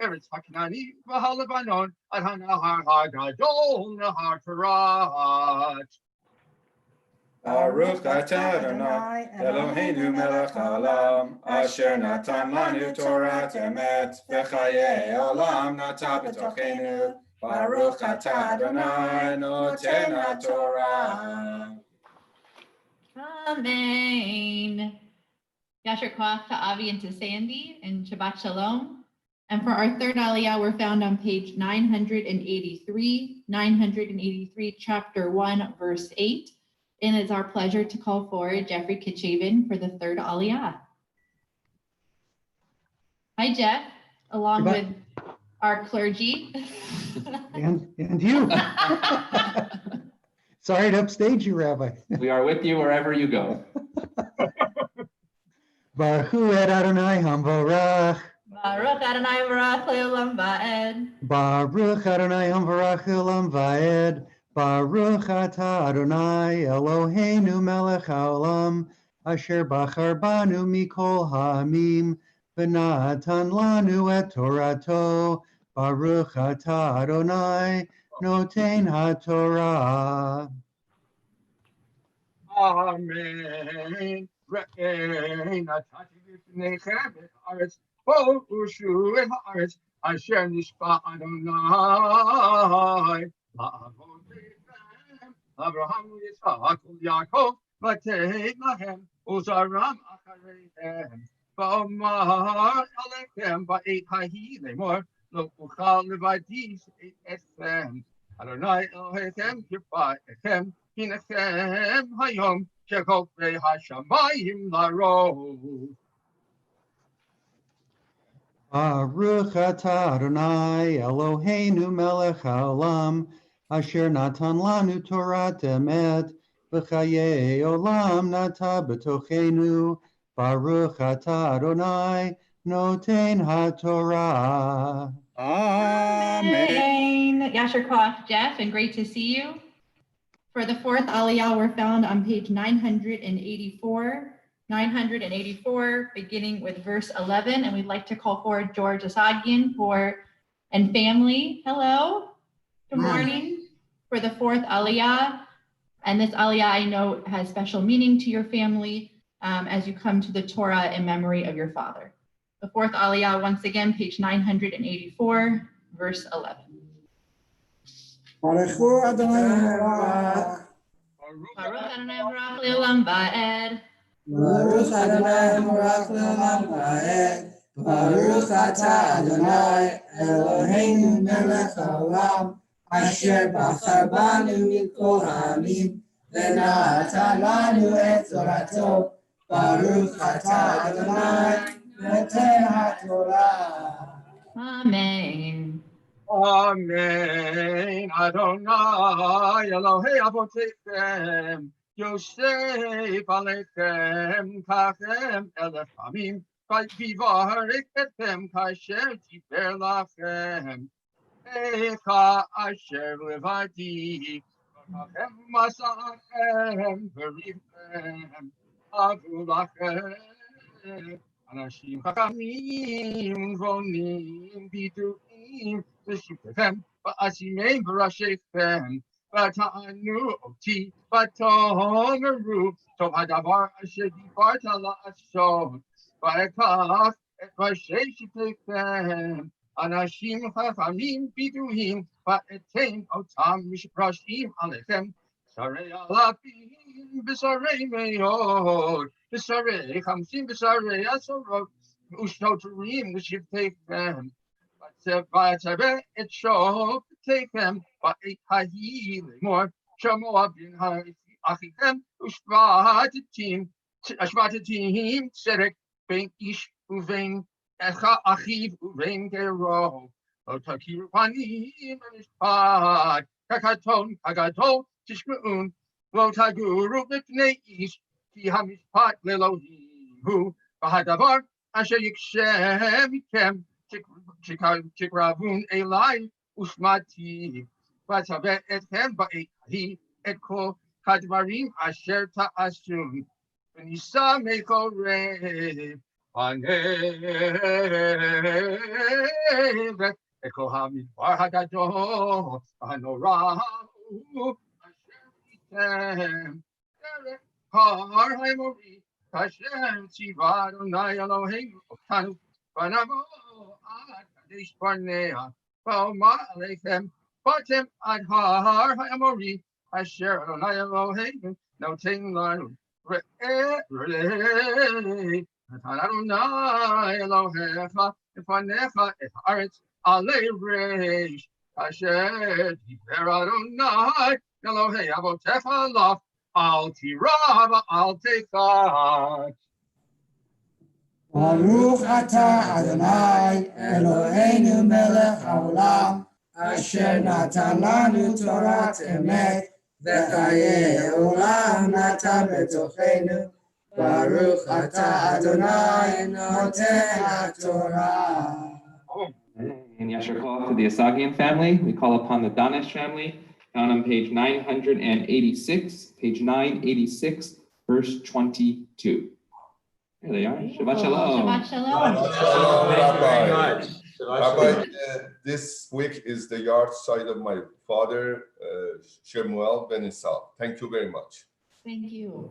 Eretz Hakanani, Vahalabanon, Adhanahar Hagadol, Nahar Tarat. Baruch atah Adonai Eloheinu melech haolam asher natan lanu Torah emet v'chayei olam nata b'tochenu. Baruch atah Adonai noten haTorah. Amen. Yasher Koach to Avi and to Sandy and Shabbat Shalom. And for our third aliyah, we're found on page 983, chapter 1, verse 8. And it's our pleasure to call forward Jeffrey Kitchaven for the third aliyah. Hi, Jeff, along with our clergy. And you. Sorry to upstage you, Rabbi. We are with you wherever you go. Baruch et Adonai hamvarach. Baruch Adonai Barach Le'olam Va'ed. Baruch Adonai hamvarach Le'olam Va'ed. Baruch atah Adonai Eloheinu melech haolam asher bachar banu mikol ha'amim v'natan lanu et Torato. Baruch atah Adonai noten haTorah. Amen. Re'ein atati b'fnechem et haaretz bo ushu et haaretz asher nishba Adonai la'avoteichem Abraham Yitzchak u'Yaakov v'tei lahem uzaram achareihem v'omar alechem ba'et hahi lemor lo uchal levadis et etchem Adonai Elohechem kirpa'echem Hinechem hayom shekofei hashamayim laro. Baruch atah Adonai Eloheinu melech haolam asher natan lanu Torah emet v'chayei olam nata b'tochenu. Baruch atah Adonai noten haTorah. Amen. Yasher Koach, Jeff, and great to see you. For the fourth aliyah, we're found on page 984, beginning with verse 11, and we'd like to call forward George Asagian and family. Hello, good morning. For the fourth aliyah, and this aliyah I know has special meaning to your family as you come to the Torah in memory of your father. The fourth aliyah, once again, page 984, verse 11. Baruch Adonai Baruch Adonai Barach Le'olam Va'ed. Baruch Adonai Barach Le'olam Va'ed. Baruch atah Adonai Eloheinu melech haolam asher bachar banu mikol ha'amim v'natan lanu et Torato. Baruch atah Adonai noten haTorah. Amen. Amen. Adonai Elohei avoteichem Yosef alechem kachem elef hamim v'yivarech etchem kasher tiper lachem echa asher levadi v'kachem masachem v'rivchem avu lachem anashim chachamim vonim biduim v'shivchem v'asimei v'rashechem v'ta'anu oti v'tomeru tov hadavar asher dibarta la'asot v'ekach et rashei shivchem anashim chachamim biduim v'etein otam mishprashim alechem sarei alafim v'sarei meod v'sarei chamsim v'sarei asorot u'shtoturim v'shivchem v'tzaveh et shofteichem v'et hahi lemor shamoa bin achichem u'shvatatim tzedek ben ish u'vein achiv u'vein gero lo takiru panim v'mishpat kakaton kagadol tishme'un לא תגורו בפני איש, כי המשפט לאלוהים הוא, והדבר אשר יקשה מכם, תקרבון אליי ושמעתי, ואצווה אתכם בעת ההיא את כל הדברים אשר תעשון, ונישא מכל רב הנבט, את כל המדבר הגדול הנורא אשר איתם, דרך הר האמורי, כאשר ציווה אדוני אלוהינו אותנו, ונבוא עד קדיש ברנע, ואומר עליכם, באתם עד הר האמורי, אשר אדוני אלוהינו נותן לנו, ראה נתן אדוני אלוהיך לפניך את הארץ עלי ריש, אשר דיבר אדוני אלוהי אבותיך לך, אל תירא ואל תחת. ברוך אתה אדוני אלוהינו מלך העולם, אשר נתן לנו תורת אמת, וחיי עולם נתן בתוכנו. ברוך אתה אדוני נותן התורה. And Yasher Koach to the Asagian family. We call upon the Danish family, found on page 986, page 986, verse 22. There they are. Shabbat Shalom. Shabbat Shalom. Shabbat Shalom, Rabbi. Shabbat Rabbi, this week is the yard side of my father, Shemuel Ben Esau. Thank you very much. Thank you.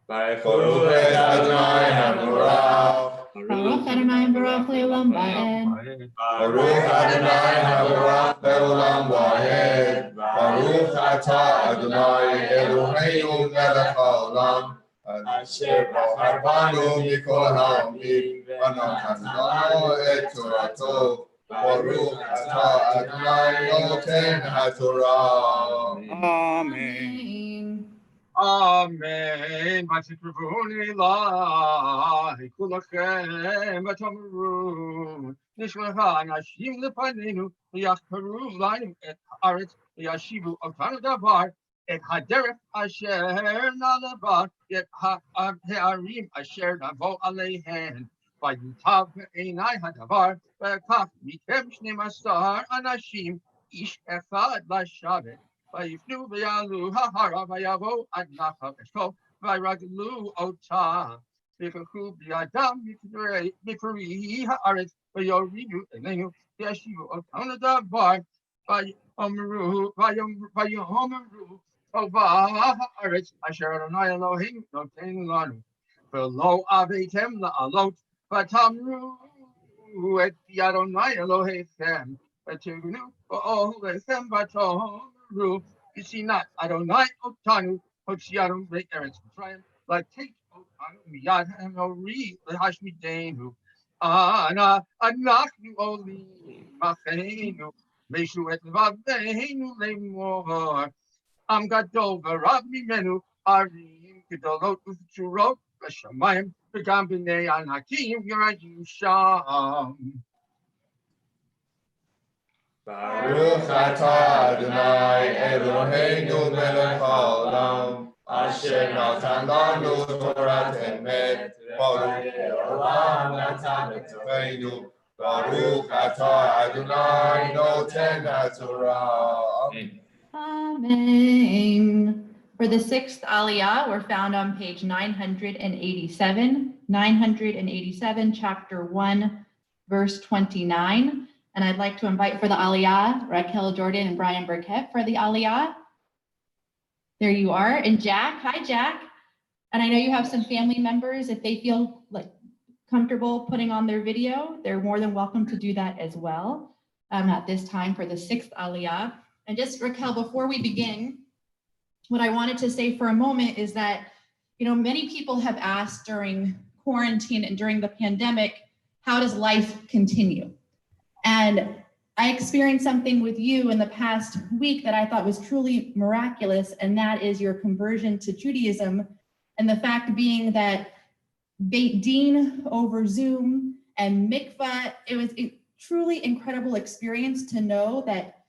Baruch Adonai HaBorach. Baruch Adonai Baruch Le'olam Va'ed. Baruch Adonai HaBorach Le'olam Va'ed. Baruch Atah Adonai Eloheinu Melech HaOlam. Asher bachar banu mikol ha'amim v'natan lanu et Torato. Baruch Atah Adonai Noten HaTorah. Amen. Amen. ותקרבון אליי כולכם ותאמרו נשלחה אנשים לפנינו ויחקרו לנו את הארץ וישיבו אותנו דבר את הדרך אשר נלבה את הערים אשר נבוא עליהן ויוטב בעיני הדבר וכך מכם 12 אנשים איש אחד לשבת ויפנו ויעלו ההרה ויבואו עד נחל אשכול וירגלו אותה ויקחו בידם מפרי הארץ ויורידו אלינו וישיבו אותנו דבר ויאמרו טובה הארץ אשר אדוני אלוהינו נותן לנו ולא אביתם לעלות ותאמרו את פי אדוני אלוהיכם ותגנו באוהליכם ותאמרו you see not Adonai Otanu, Hotsianu, Eretz Mitzrayim, like take Otanu, Miyad Hamori, Hashmidenu, Ana, Anachnu Oli, Machenu, Meshu et Vavenu, Lemor, Am Gadol, Varav Mimenu, Arim, Gedolot, Uchurot, Veshamayim, Begam B'nei Anakim, Yerayim Sham. Baruch atah Adonai Eloheinu melech haolam, asher natan lanu torat emet, baruch olam natan b'tocheinu. Baruch atah Adonai noten haTorah. Amen. For the sixth aliyah, we're found on page 987, chapter 1, verse 29. And I'd like to invite for the aliyah, Raquel Jordan and Brian Burkett for the aliyah. There you are. And Jack, hi Jack. And I know you have some family members. If they feel like comfortable putting on their video, they're more than welcome to do that as well at this time for the sixth aliyah. And just Raquel, before we begin, what I wanted to say for a moment is that, you know, many people have asked during quarantine and during the pandemic, how does life continue? And I experienced something with you in the past week that I thought was truly miraculous, and that is your conversion to Judaism, and the fact being that Beit Din over Zoom and mikvah, it was a truly incredible experience to know that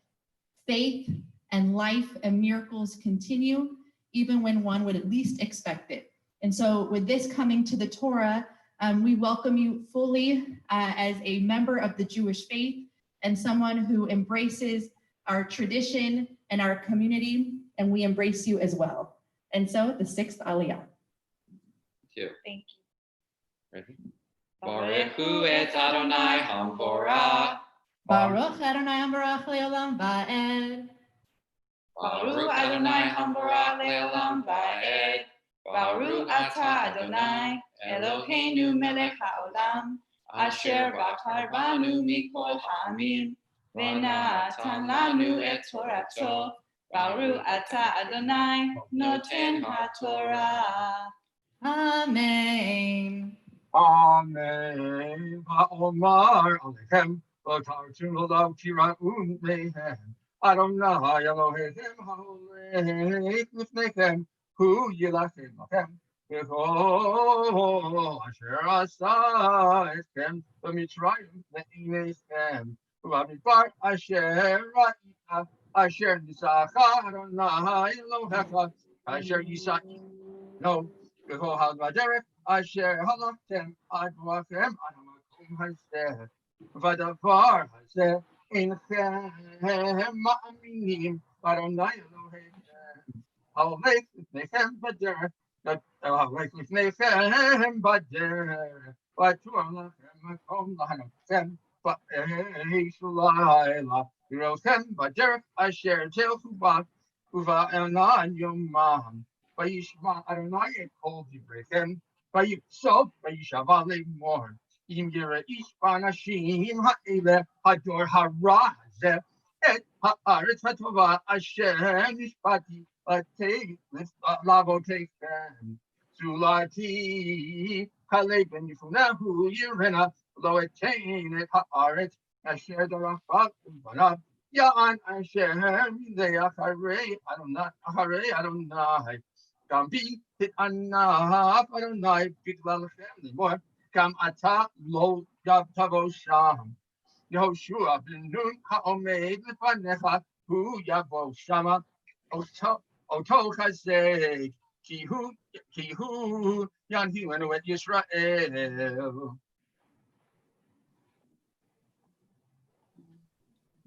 faith and life and miracles continue, even when one would least expect it. And so with this coming to the Torah, we welcome you fully as a member of the Jewish faith and someone who embraces our tradition and our community, and we embrace you as well. And so the 6th aliyah. Thank you. Ready? Baruch hu et Adonai Hamborach. Baruch Adonai Hamborach le'olam va'ed. Baruch Adonai Hamborach le'olam va'ed. Baruch atah Adonai Eloheinu melech haolam asher bacharvanu mikol ha'amim v'natan lanu et torato. Baruch atah Adonai noten haTorah. Amen. Amen. Ha'omar alechem v'tartum l'olam tira'un mehem Adonai Elohechem ha'olech lifnechem hu yilachem lachem v'chol asher asa eschem b'mitzrayim ve'inechem u'b'midbar asher ra'ita asher nisachah Adonai Elohecha asher yisach no v'chol ha'baderech asher halachtem ad v'achem ad ha'makom hazeh v'davar hazeh Inchem ma'aminim Adonai Elohechem ha'olech lifnechem b'derech ha'olech lifnechem b'derech v'tu'am lachem makom lahanochem v'eish l'layla v'rochem b'derech asher telchu ba uva'enan yomam v'yishma Adonai et kol divrechem v'yipsov v'yishava le'mor Im Yereish Banashim Ha'ele Hador Hara Hazeh Et Ha'aretz HaTova Asher Nishpati Latei Lavotechem Zulati Kalei Ben Yifunahu Yirena Lo Etain Et Ha'aretz Asher Dorafat Banav Ya'an Asher Mileach Harei Adonai Gambi Hit Anaf Adonai Biglalchem Lemor Kam ata lo yavtavo sham. Yehoshua ben Nun ha'omed lefanecha hu yavo shama. Oto chazek ki hu yanhilenu et Yisrael.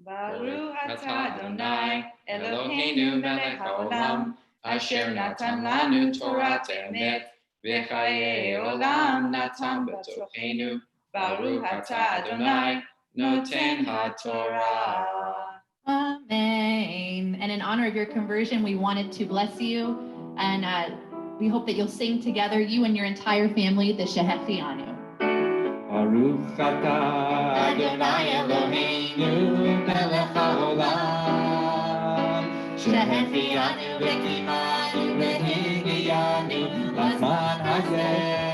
Baruch atah Adonai Eloheinu melech haolam asher natan lanu Torah emet. V'chaye olam natan b'tochenu, Baruch atah Adonai, noten haTorah. Amen. And in honor of your conversion, we wanted to bless you, and we hope that you'll sing together, you and your entire family, the Shehechianu. Baruch atah Adonai Eloheinu melech haolam Shehechianu v'kimanu v'higiyanu Lazman hazeh.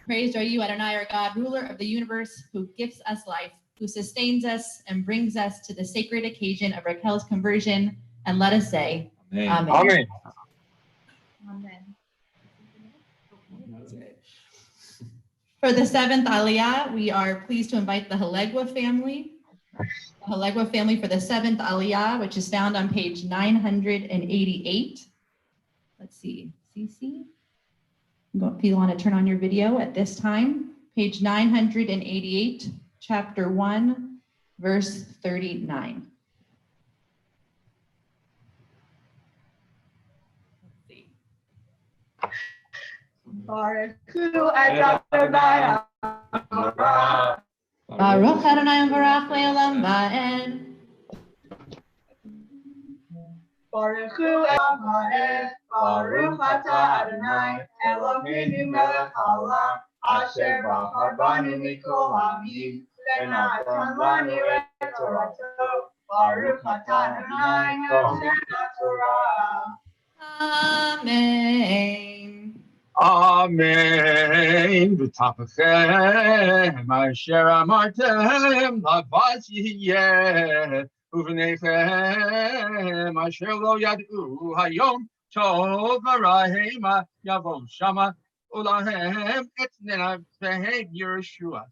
Praised are you, Adonai, our God, ruler of the universe, who gives us life, who sustains us and brings us to the sacred occasion of Raquel's conversion. And let us say, Amen. Amen. Amen. For the 7th aliyah, we are pleased to invite the Halegwa family. The Halegwa family for the 7th aliyah, which is found on page 988. Let's see, Cece. If you want to turn on your video at this time, page 988, chapter 1, verse 39. Baruch Adonai Baruch Adonai Barach Le'olam Va'ed. Baruch Adonai Baruch atah Adonai Eloheinu melech haolam asher b'charbanu mikol ha'amim v'natan lanu et torato. Baruch atah Adonai noten haTorah. Amen. Amen. V'tapachem asher amartem lavas yihyeh uvnechem asher lo yad'u hayom Tov Barahema Yavo Shama Ulahem Etnena Behem Yerusha.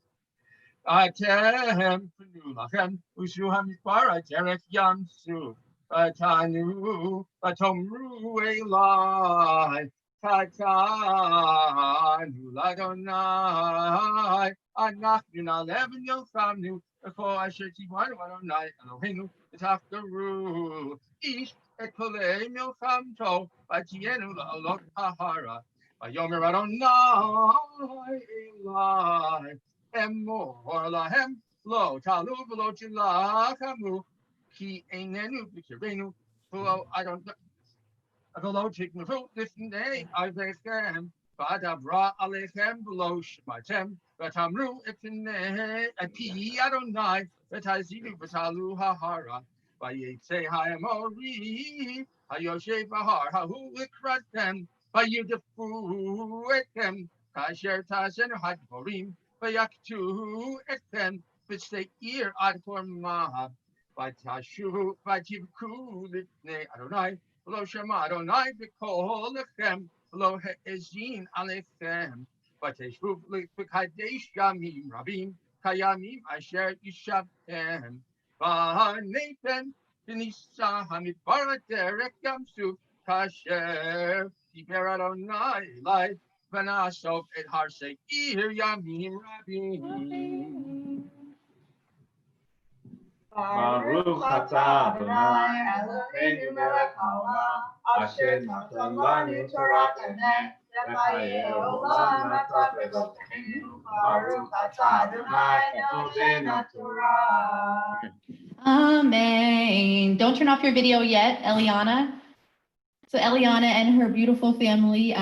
Atem Funulachem Ushuham Para Derek Yamsu. Batanu Batomru Elai. Tatanu Ladonai. Anachnu Levin Yofamnu. Before I should see one night, Elohenu, the Haftarah, Ish, Ekole, Milchamto, Batienu, Alot Ahara, Bayomer Adonai, Eli, Emor Lahem, Lo, Talu, Lo, Chila, Kamu, Ki Ainenu, Bikirenu, Lo, I don't know, chicken fruit, listen, day, I vex them, Badabra Alechem, Lo, Shmatem. Batamru etne ati Adonai betazilu betalu hahara bayetze hayamori hayoshe bahar hahu ikratem bayidefu etem kasher tazen hadborim bayaktu etem bitseir adforma batashu bajibku litne Adonai lo shema Adonai bikol lechem lo heezin alechem. Bateshvu Kaddish Yamim Rabim Kayamim Asher Yishabtem Nathan Benisa Hamidbar Derek Yamsu Kasher Diber Adonai Lai Vanasov Et Harsei Ir Yamim Rabim. Baruch atah Adonai Eloheinu melech haolam asher natan lanu Torah emet v'chayei olam natan b'goteinu. Baruch atah Adonai Eloheinu Torah. Amen. Don't turn off your video yet, Eliana. So Eliana and her beautiful family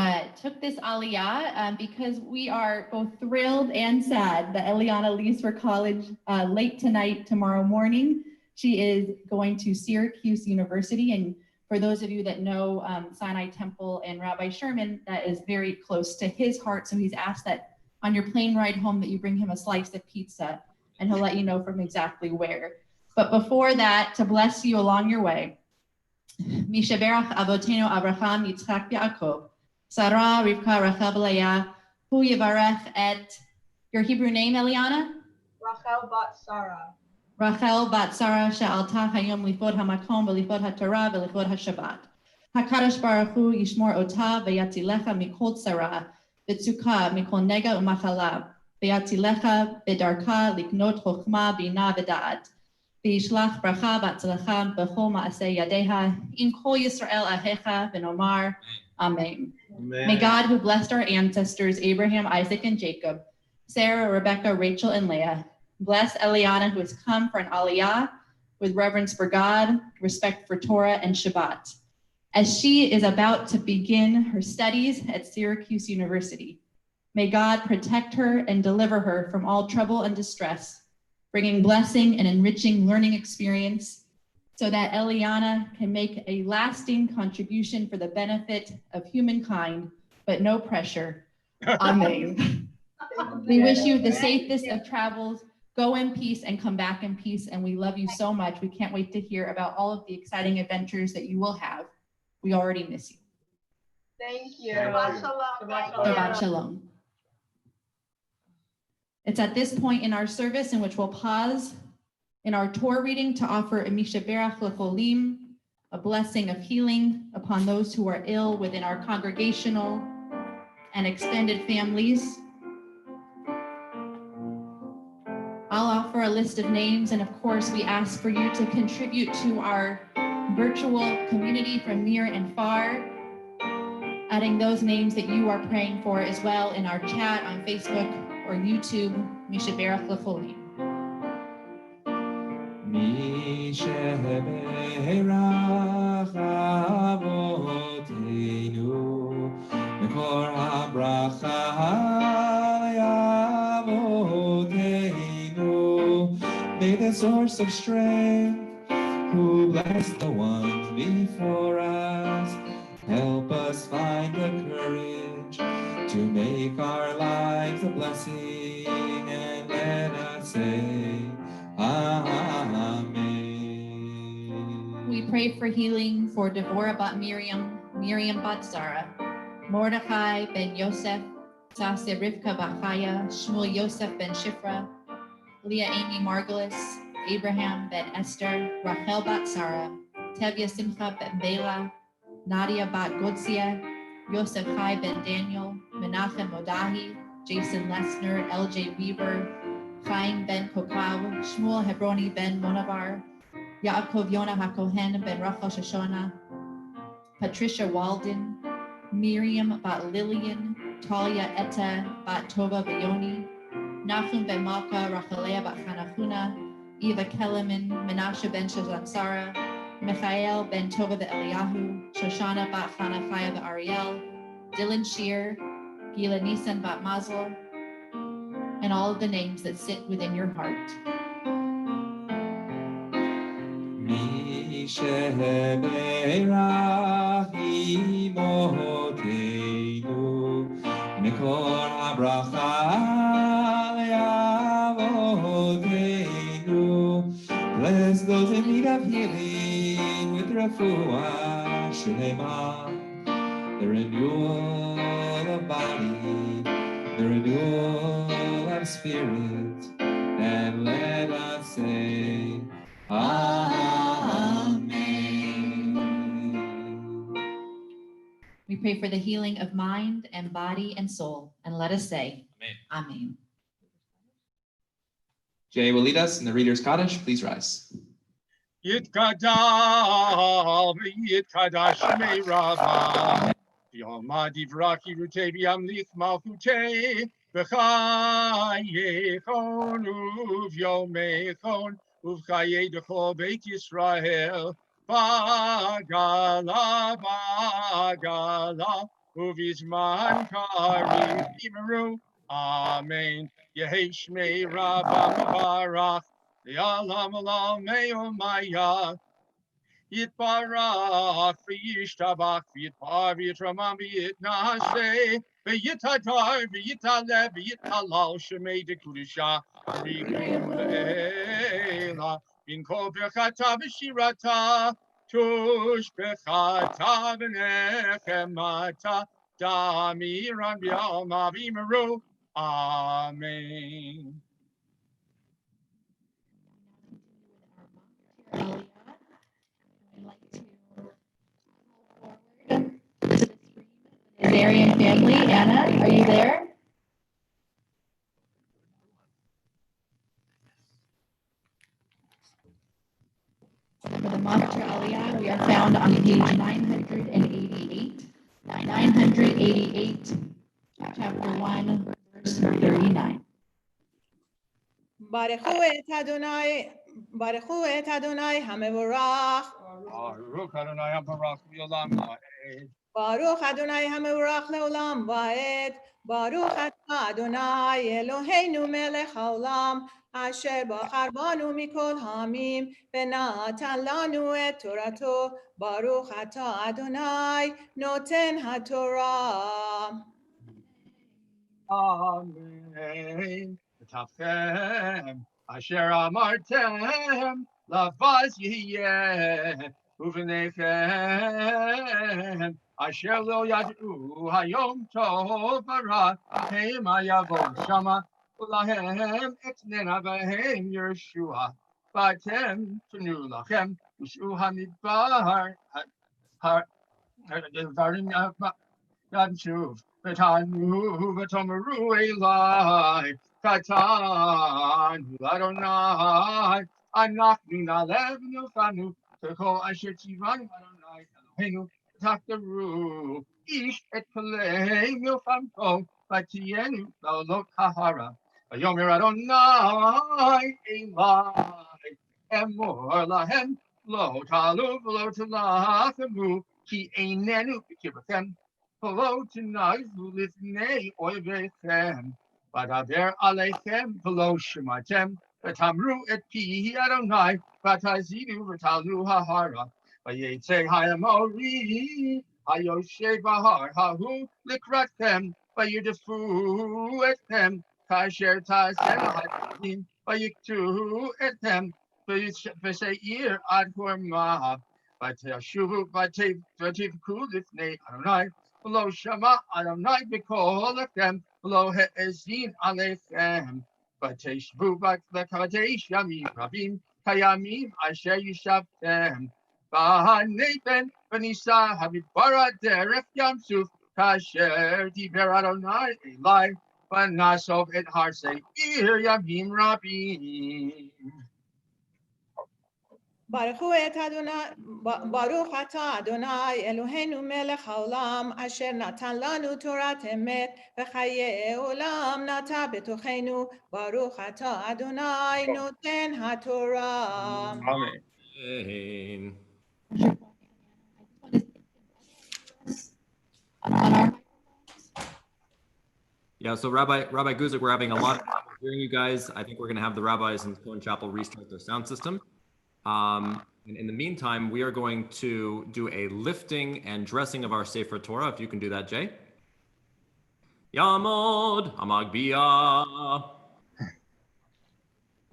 took this aliyah because we are both thrilled and sad that Eliana leaves for college late tonight, tomorrow morning. She is going to Syracuse University. And for those of you that know Sinai Temple and Rabbi Sherman, that is very close to his heart. So he's asked that on your plane ride home that you bring him a slice of pizza and he'll let you know from exactly where. But before that, to bless you along your way, Mishaberach Avotenu Abraham Yitzchak Yaakov Sarah Rivka Rachel Leah Hu Yivarech et your Hebrew name, Eliana? Rachel bat Sarah. Rachel bat Sarah she'alta hayom lifod hamakom v'lifod haTorah v'lifod haShabbat. HaKadosh Baruch Hu yishmor ota v'yatilecha mikol tzara v'tzuka mikol nega u'machala v'yatilecha b'darka liknot chokhma bina v'da'at. V'yishlach bracha v'atzlacha b'chol ma'aseh yadeha in kol Yisrael ahecha v'nomar Amen. May God, who blessed our ancestors Abraham, Isaac, and Jacob, Sarah, Rebecca, Rachel, and Leah, bless Eliana, who has come for an aliyah with reverence for God, respect for Torah, and Shabbat, as she is about to begin her studies at Syracuse University. May God protect her and deliver her from all trouble and distress, bringing blessing and enriching learning experience so that Eliana can make a lasting contribution for the benefit of humankind, but no pressure. Amen. We wish you the safest of travels. Go in peace and come back in peace. And we love you so much. We can't wait to hear about all of the exciting adventures that you will have. We already miss you. Thank you. Shabbat shalom. It's at this point in our service in which we'll pause in our Torah reading to offer Mishaberach Lecholim, a blessing of healing upon those who are ill within our congregational and extended families. I'll offer a list of names, and of course, we ask for you to contribute to our virtual community from near and far, adding those names that you are praying for as well in our chat on Facebook or YouTube, Mishaberach Lecholim. Mishaberach Avotenu Mekor HaBracha Avotenu. May the source of strength, who blessed the ones before us, help us find the courage to make our lives a blessing, and let us say Amen. We pray for healing for Devorah Bat Miriam, Miriam bat Zara, Mordechai ben Yosef, Sase Rivka Bachaya, Shmuel Yosef ben Shifra, Leah Amy Margulis, Abraham ben Esther, Rachel bat Sarah, Tevya Simcha ben Bela, Nadia bat Gotzia, Yosef Chai ben Daniel, Menachem Modahi, Jason Lesner, LJ Weaver, Chaim ben Kokav, Shmuel Hebroni ben Monavar, Yaakov Yonah HaKohen ben Rachel Shoshana, Patricia Walden, Miriam bat Lillian, Talia Etta bat Tova Bayoni, Nachum ben Malka, Rachalea bat Chanachuna, Eva Kellerman, Menashe ben Shazansara, Michael ben Tova the Eliyahu, Shoshana bat Chanachaya the Ariel, Dylan Shear, Gila Nisan bat Mazel, and all of the names that sit within your heart. Bless those in need of healing with refuah shlema, the renewal of body, the renewal of spirit, and let us say, Amen. We pray for the healing of mind and body and soul, and let us say, Amen. Amen. Jay will lead us in the Reader's Kaddish. Please rise. Yitkadal v'yitkadash shmei Rabbi. V'yoma divraki rutei v'yamlich malchutei. V'chayechon uv'yomechon uv'chayei dechol Beit Yisrael. V'agala uv'izman karim imeru. Amen. Yehei shmei Rabbi mibarach. Ya'alam olam me'omaya. Yitbarach v'yishtabach v'yitpar v'yitramam v'yitnaseh v'yitadar v'yitaleh v'yitalal shemei dekudusha v'yikule'ela v'nkol bechata v'shirata tush bechata v'nechemata damiran v'yalma v'imeru. Amen. Azarian family, Anna, are you there? For the Mantra Aliyah, we are found on page 988, 988, chapter 1, verse 39. Baruchu et Adonai HaMevorach. Baruch Adonai HaMevorach Le'olam Va'ed. Baruch Adonai HaMevorach Le'olam Va'ed. Baruch Atah Adonai Eloheinu Melech HaOlam Asher Bachar Banu Mikol Hamim V'natan Lanu et Torato. Baruch Atah Adonai Noten HaTorah. Amen. V'tafchem Asher Amartem Lavaz Yiyeh Uvenechem Asher Lo Yadu Hayom Tov Bara Hem Ayavon Shama Ulahem Etnen Avahem Yeshua Vatem Tenu Lachem Ushu Hamidbar Varim Yadshuv V'tanu v'tomeru Elai Katanu Adonai Anachnu nalev nufanu V'kol asher tzivanu Adonai Eloheinu V'tachtaru Ish et kalei milchamto V'tiyenu la'olot hahara V'yomer Adonai Elai Emor lahem Lo talu v'lo telachemu Ki einenu v'kibachem Hello tonight, who lifnei oivechem, v'adaber aleichem, v'lo shematem, v'tamru et pi Adonai, v'tazidu v'talu hahara, v'yetzei hayamori, hayoshe bahar hahu likratchem, v'yidefu etchem, kasher tazen ha'im, v'yiktu etchem, v'seir ad horma, ותשובו ותבכו לפני אדוני, ולא שמע אדוני בקולכם, ולא האזין עליכם. ותשבו לקדש ימים רבים, כימים אשר ישבתם. והנתן ונישא המדבר דרך ים סוף, כאשר דיבר אדוני אלי, ונסוב את הר שעיר ימים רבים. ברוך אתה אדוני אלוהינו מלך העולם אשר נתן לנו תורת אמת וחיי עולם נטע בתוכנו. ברוך אתה אדוני נותן התורה. אמן. Yeah, so Rabbi Guzik, we're having a lot of fun hearing you guys. I think we're going to have the rabbis in Cohen Chapel restart their sound system. And in the meantime, we are going to do a lifting and dressing of our Sefer Torah. If you can do that, Jay. Yamod Amagbia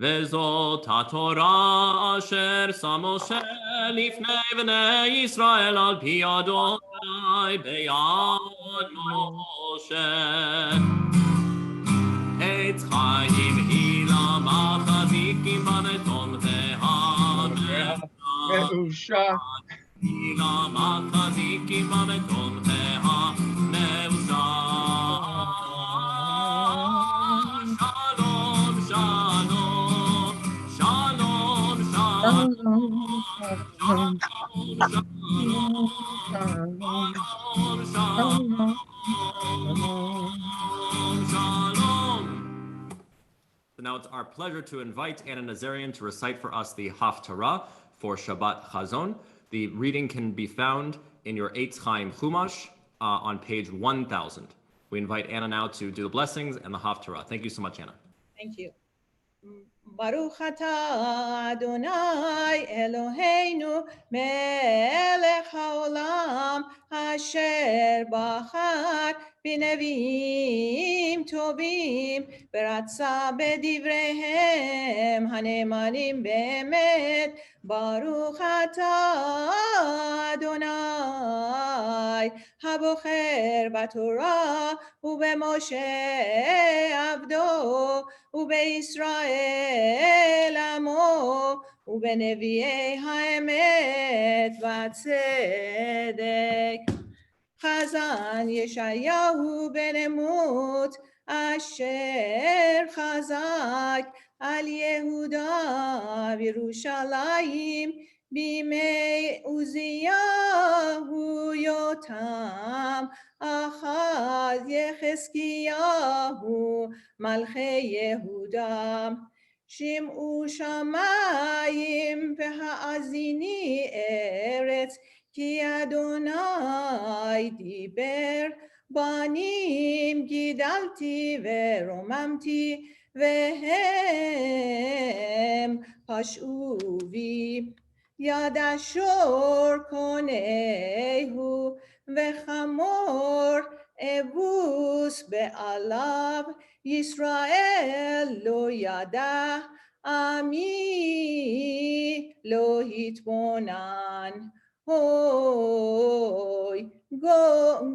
Vezot HaTorah Asher Samoshe Lifnei Bnei Yisrael Al Pi Adonai Beyad Moshe Eitz Chaim Hila Machazikim Babeton מאושר. Hila Machazikim Babeton מאושר. So now it's our pleasure to invite Anna Nazarian to recite for us the Haftarah for Shabbat Chazon. The reading can be found in your Eitz Chaim Chumash on page 1000. We invite Anna now to do the blessings and the Haftarah. Thank you so much, Anna. Thank you. ברוך אתה אדוני אלוהינו מלך העולם אשר בחר בנביאים טובים ורצה בדבריהם הנאמנים באמת. ברוך אתה אדוני הבוחר בתורה ובמשה עבדו ובישראל עמו ובנביאי האמת והצדק. חזן ישעיהו בן אמות אשר חזק על יהודה וירושלים בימי עוזיהו יותם אחז יחזקיהו מלכי יהודה. שמעו שמיים והאזיני ארץ כי אדוני דיבר. בנים גידלתי ורוממתי והם פשעו בי. יד השור קונהו וחמור אבוס בעליו. ישראל לא ידע עמי לא התבונן. אוי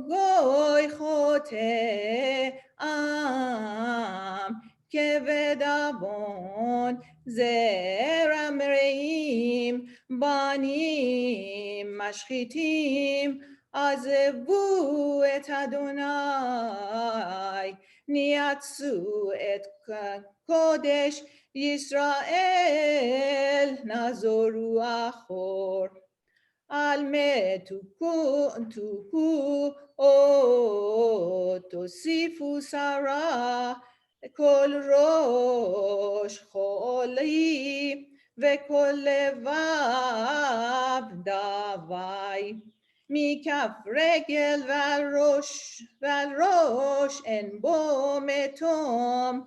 גוי חוטא עם כבד עוון זרע מרעים בנים משחיתים עזבו את אדוני ניאצו את קודש ישראל נזורו אחור. על מתוקו או תוסיפו שרה כל ראש חולי וכל לבב דווי. מכף רגל ועל ראש אין בו מתום.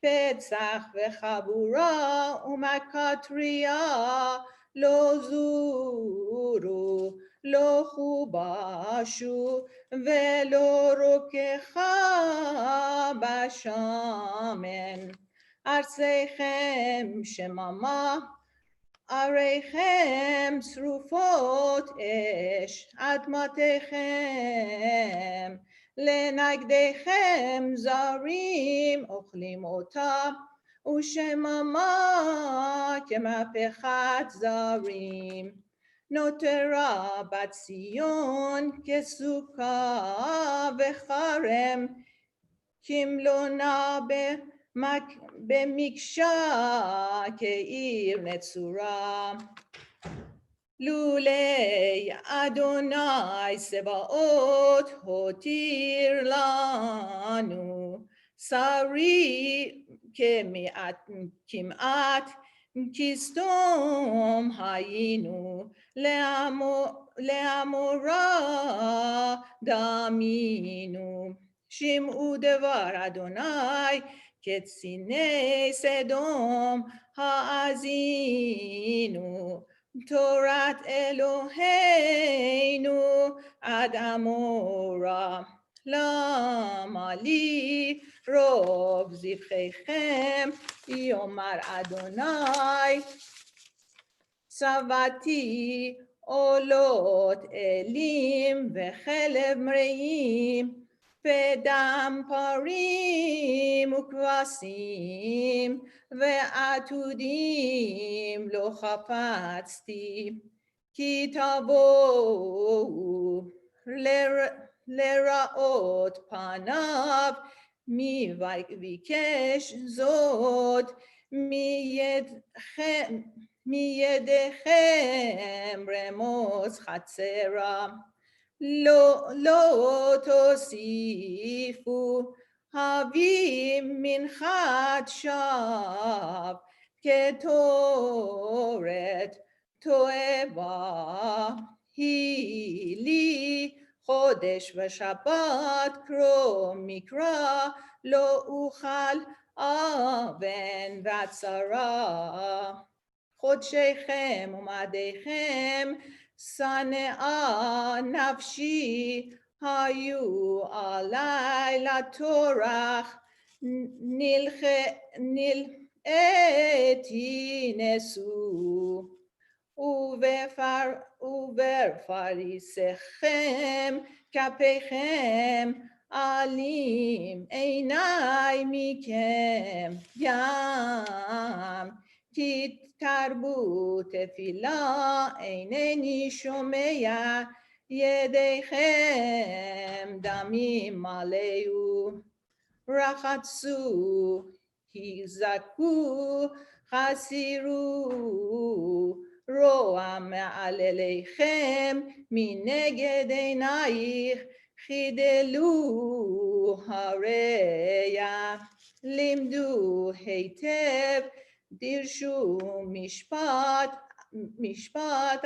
פצח וחבורה ומכת טריה לא זורו לא חובשו ולא רוקחה בשמן. ארצכם שממה עריכם שרופות אש, אדמתכם, לנגדכם זרים אוכלים אותה, ושממה כמהפכת זרים. נותרה בת ציון כסוכה וחרם, כמלונה במקשה כעיר נצורה. לולי אדוני צבאות הותיר לנו, שרי כמעט כסתום היינו, לעמורה דמינו. שמעו דבר אדוני קציני סדום האזינו, תורת אלוהינו עד עמורה. למה לי רוב זבחיכם, יאמר אדוני, צבעתי עולות אלים וחלב מרעים, ודם פרים וכבשים ועתודים לא חפצתי, כי תבואו לראות פניו, מי ביקש זאת מידיכם רמוז חצרה. לא תוסיפו הביא מנחת שווא, כתורת תועבה היא לי, חודש ושבת קרוא מקרא, לא אוכל אבן ועצרה. חודשיכם ומועדיכם שנאה נפשי, היו עלי לטורח, נלאיתי נשוא, ובפריסכם כפיכם אלים עיני מכם, גם כי תרבו תפילה אינני שומע, ידיכם דמים מלאו. רחצו, החזקו, חסירו, רוע מעלליכם מנגד עינייך, חידלו הריח. לימדו היטב, דרשו משפט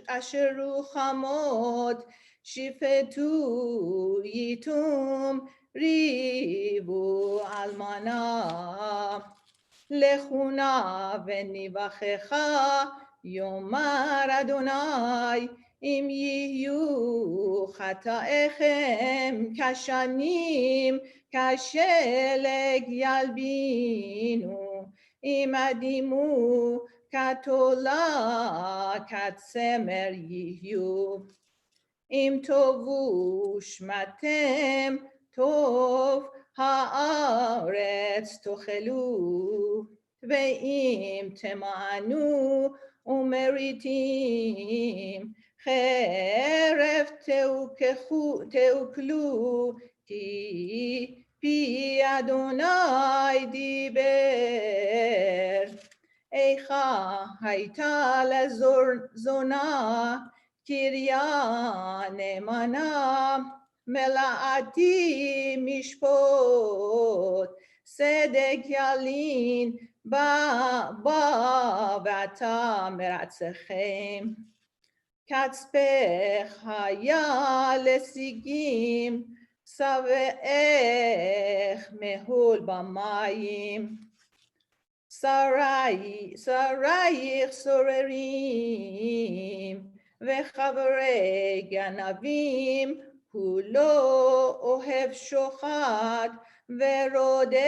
אשר רוחמות, שפטו יתום, ריבו אלמנה. לכו נא ונבחך, יאמר אדוני, אם יהיו חטאיכם כשנים, כשלג ילבינו, אם אדימו כתולה, כצמר יהיו. אם טובו שמתם, טוב הארץ תאכלו, ואם תמענו ומריתים, חרב תאכלו, כי פי אדוני דיבר. איכה הייתה לזונה קריה נאמנה, מלאתי משפט, צדק ילין בא ואתה מרצכם. כצפך היה לשיגים, שבעך מהול במים. שרייך סוררים, וחברי גנבים, הוא לא אוהב שוחד, ורודף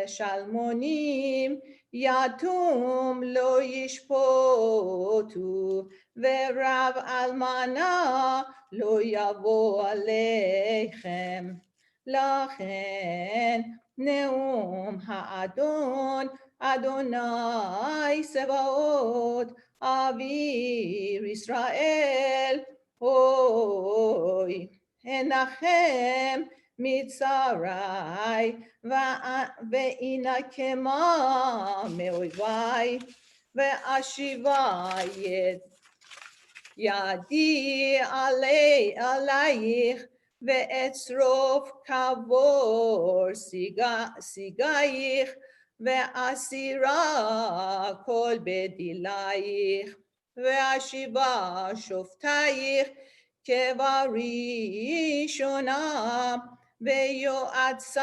שלמונים, יתום לא ישפוטו, ורב אלמנה לא יבוא עליכם. לכן נאום האדון, אדוני צבאות, אוויר ישראל, הוי, הנחם מצרי, ואנקמה מאויבי, ואשיבה ידי עלייך, ואצרוף קבור סיגייך, ואסירה כל בדילייך, ואשיבה שופטייך כבראשונה, ויועצייך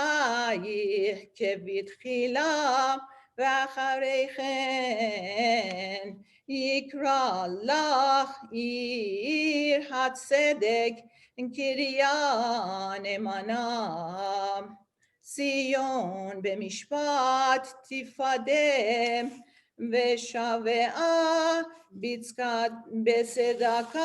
כבתחילה, ואחרי כן יקרא לך עיר הצדק, קריה נאמנה. ציון במשפט תפדה, ושבעה בצדקה.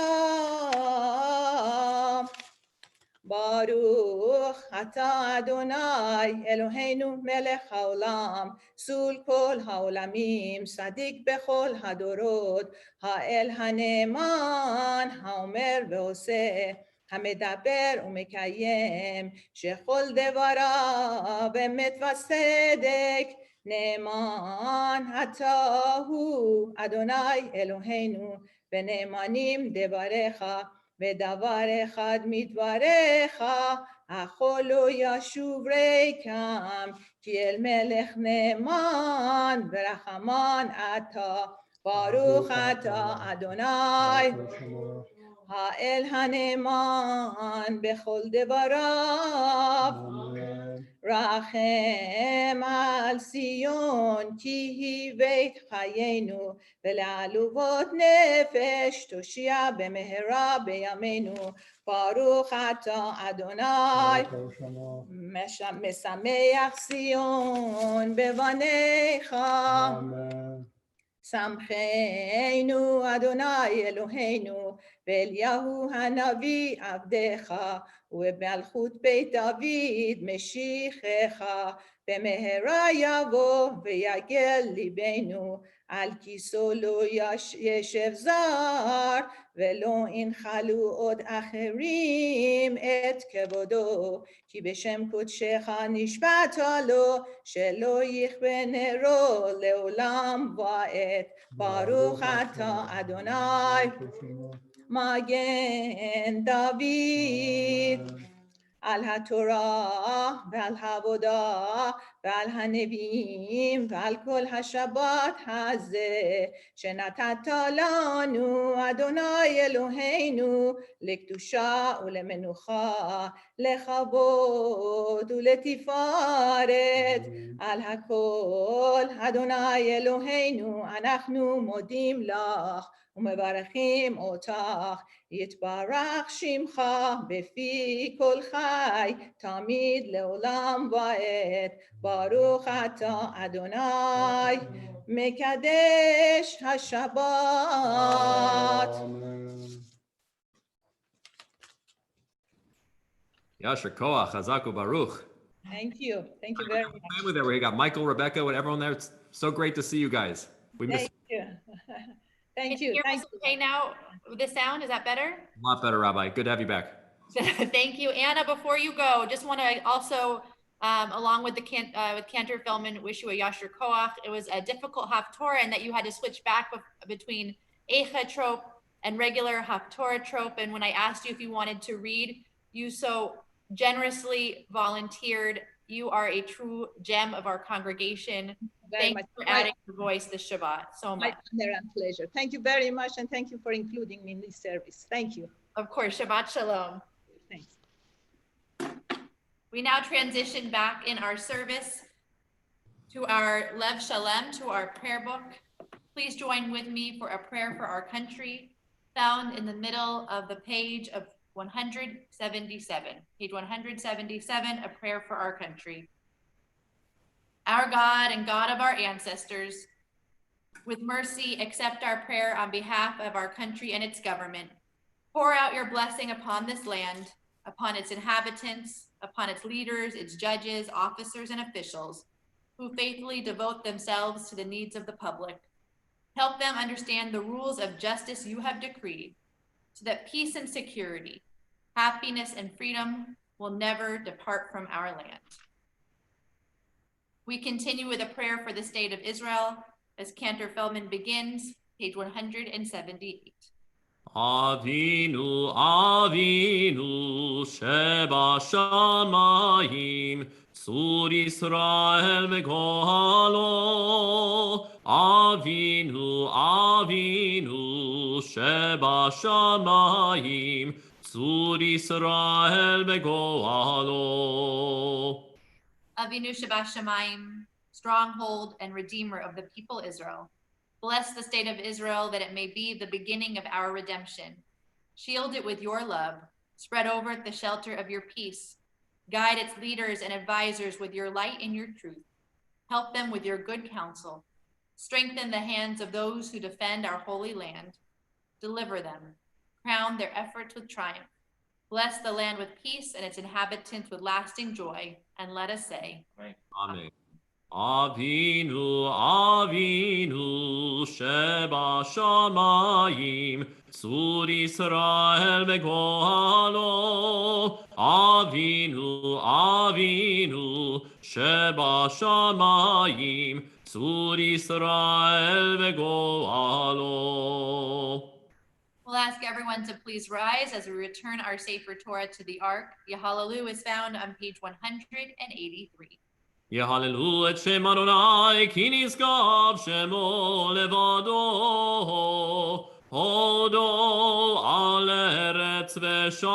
ברוך אתה אדוני אלוהינו מלך העולם, סול כל העולמים, צדיק בכל הדורות, האל הנאמן, האומר ועושה, המדבר ומקיים, שכל דבריו אמת וצדק. נאמן אתה הוא אדוני אלוהינו, ונאמנים דבריך, ודבר אחד מדבריך, הכל לא ישוב ריקם, כי אל מלך נאמן ורחמן אתה. ברוך אתה אדוני האל הנאמן בכל דבריו. רחם על ציון, כי היא בית חיינו, ולעלובות נפש תושיע במהרה בימינו. ברוך אתה אדוני משמח ציון בבניך. שמחנו אדוני אלוהינו, ואליהו הנביא עבדך, ובמלכות בית דוד משיחך. במהרה יבוא ויגל ליבנו, על כיסו לא ישב זר, ולא ינחלו עוד אחרים את כבודו, כי בשם קודשך נשבעת לו, שלא יכבה נרו לעולם ועד. ברוך אתה אדוני מגן דוד. על התורה ועל העבודה ועל הנביאים ועל כל השבת הזה שנתת לנו אדוני אלוהינו, לקדושה ולמנוחה, לכבוד ולתפארת. על הכל אדוני אלוהינו אנחנו מודים לך ומברכים אותך. יתברך שמך בפי כל חי, תמיד לעולם ועד. ברוך אתה אדוני מקדש השבת. Yasher Koach, Chazak u'Baruch. Thank you very much. Family there, we got Michael, Rebecca, and everyone there. It's so great to see you guys. We miss you. Thank you. Can you hear us okay now with the sound? Is that better? a lot better, Rabbi. Good to have you back. Thank you. Anna, before you go, just want to also, along with Cantor Feldman, wish you a Yasher Koach. It was a difficult Haftarah, and that you had to switch back between Eicha trope and regular Haftarah trope. And when I asked you if you wanted to read, you so generously volunteered. You are a true gem of our congregation. Thank you for adding your voice this Shabbat so much. My honor and pleasure. Thank you very much, and thank you for including me in this service. Thank you. Of course, Shabbat Shalom. Thanks. We now transition back in our service to our Lev Shalem, to our prayer book. Please join with me for a prayer for our country, found in the middle of the page of 177. Page 177, a prayer for our country. Our God and God of our ancestors, with mercy, accept our prayer on behalf of our country and its government. Pour out your blessing upon this land, upon its inhabitants, upon its leaders, its judges, officers, and officials, who faithfully devote themselves to the needs of the public. Help them understand the rules of justice you have decreed, so that peace and security, happiness and freedom will never depart from our land. We continue with a prayer for the state of Israel as Cantor Feldman begins, page 178. Avinu, Avinu, Sheba Shamayim, Tzur Yisrael v'gohalo. Avinu, Avinu, Sheba Shamayim, Tzur Yisrael v'gohalo. Avinu Sheba Shamayim, stronghold and redeemer of the people Israel. Bless the state of Israel that it may be the beginning of our redemption. Shield it with your love. Spread over it the shelter of your peace. Guide its leaders and advisors with your light and your truth. Help them with your good counsel. Strengthen the hands of those who defend our holy land. Deliver them. Crown their efforts with triumph. Bless the land with peace and its inhabitants with lasting joy. And let us say, Amen. Avinu, Avinu, Sheba Shamayim, Tzur Yisrael v'gohalo. Avinu, Avinu, Sheba Shamayim, Tzur Yisrael v'gohalo. we'll ask everyone to please rise as we return our Sefer Torah to the Ark. Yahalelu is found on page 183. Yehalelu et Shem Adonai, ki nizgav Shemo levado. Hodo al eretz v'shamayim,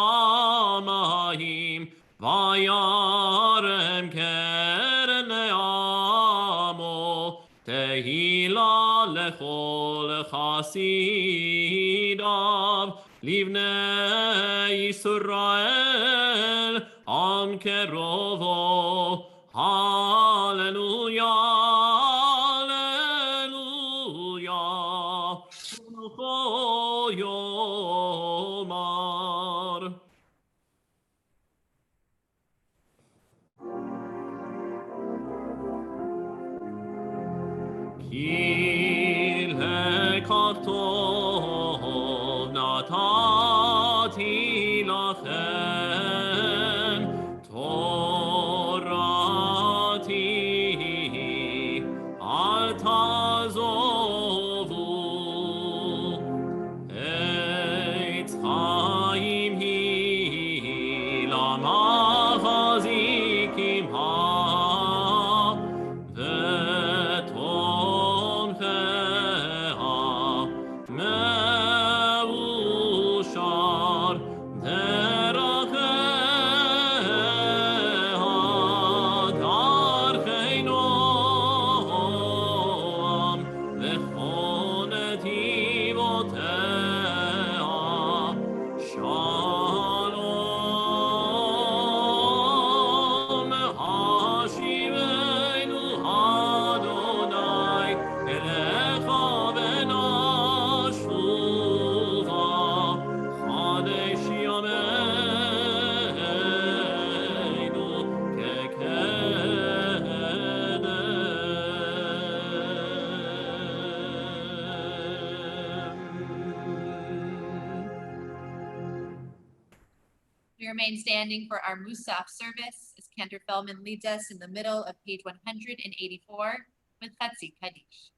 vayarem keren le'amo. Tehila lechol chasidav, livnei Yisrael, am kerovo. Hallelujah, hallelujah, Baruch Yomar. Ki lekatov natati lachem, Al tazovu, Eitz Chaim hi lamachazikim ha, v'tomcheha meushar deracheha darcheino. We remain standing for our Musaf service as Cantor Feldman leads us in the middle of page 184 with Chatzi Kaddish.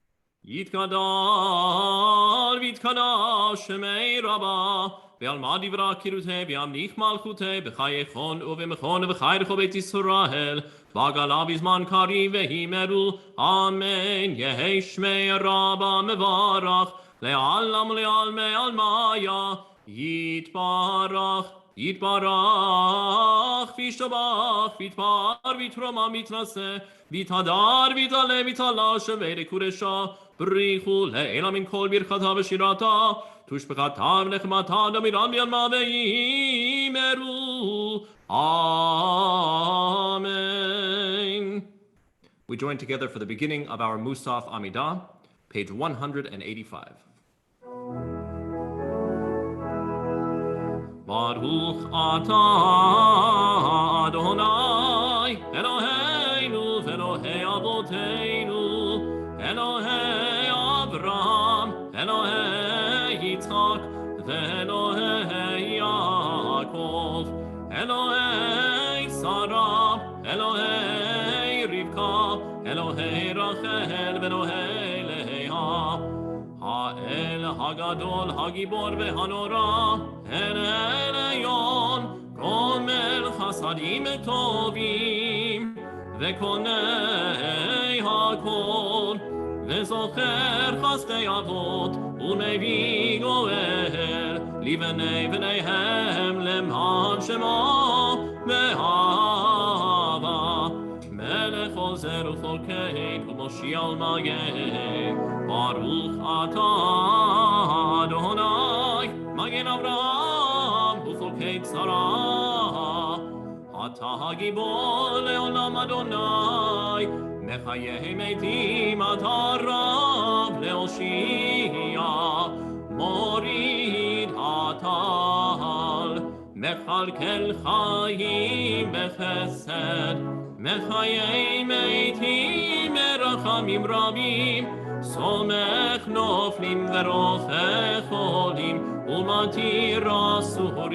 Yitkadal vitkadav Shemei Rabbi ve'alma divra kirutei ve'amnich malchutei b'chayechon u'v'mechon v'chayrecho beit Yisrael v'agalav izman kari ve'himeru Amen. Yehei Shmei Rabbi mevarach le'alam le'almei almaya yitbarach Yitbarach, Vishtabach, Vitpar, Vitroma, Mitrase, Vitadar, Vitale, Vitala, Shavere, Kuresha, Brichu, Le'ela min kol birchata v'shirata, Tushbechata v'nechmata, Damiran v'yalma ve'imeru. Amen. We join together for the beginning of our Musaf Amidah, page 185. Baruch atah Adonai Eloheinu v'Elohei Avoteinu Elohei Avraham Elohei Yitzchak v'Elohei Yaakov Elohei Sarah Elohei Rivka Elohei Rachel v'Elohei Leah Ha'el Hagadol Hagibor v'Hanora El Elyon Gomel Chasadim Tovim V'Konei HaKol V'Zocher Chasdei Avot U'Mevi Goel Livenei V'neihem Lemhan Shemo V'Hava Melech Ozer U'Cholkein U'Moshiach Magen Baruch atah Adonai Magen Avraham U'Cholkei Tzara Atah Hagibor Le'olam Adonai Mechayei Meitim Atah Rav Le'Oshia Morid Hatal Mechalkel Chayim Bechesed Mechayei Meitim Merachamim Rabim Somech Noflim V'Rochech Olim U'Matir Asurim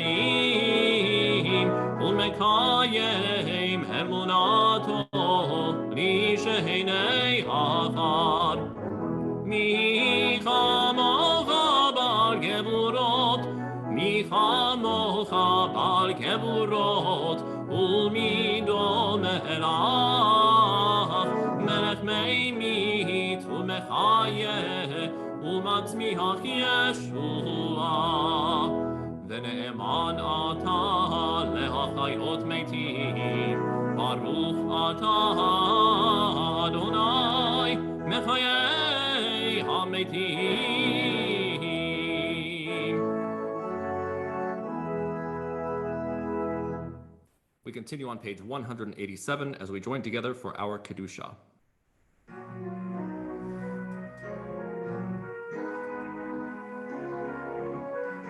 U'Mekayim Emunato L'Sheheinei Achar Michamocha Bar Geburot Michamocha Bar Geburot U'Mido Melach Melech Meimit U'Mechayeh U'Matzmiach Yeshua V'ne'eman atah le'achayot meitim Baruch atah Adonai Mechayei ha'meitim. We continue on page 187 as we join together for our Kedusha.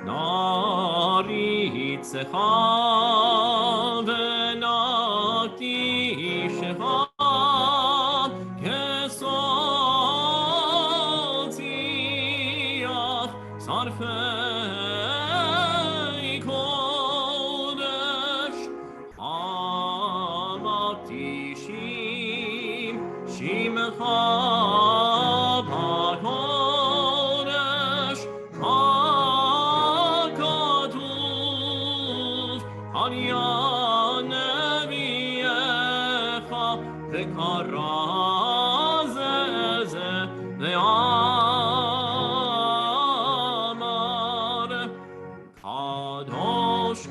Naritzecha v'nakdishecha kesol tziach sarfei kodesh hamakdishim shimcha b'kodesh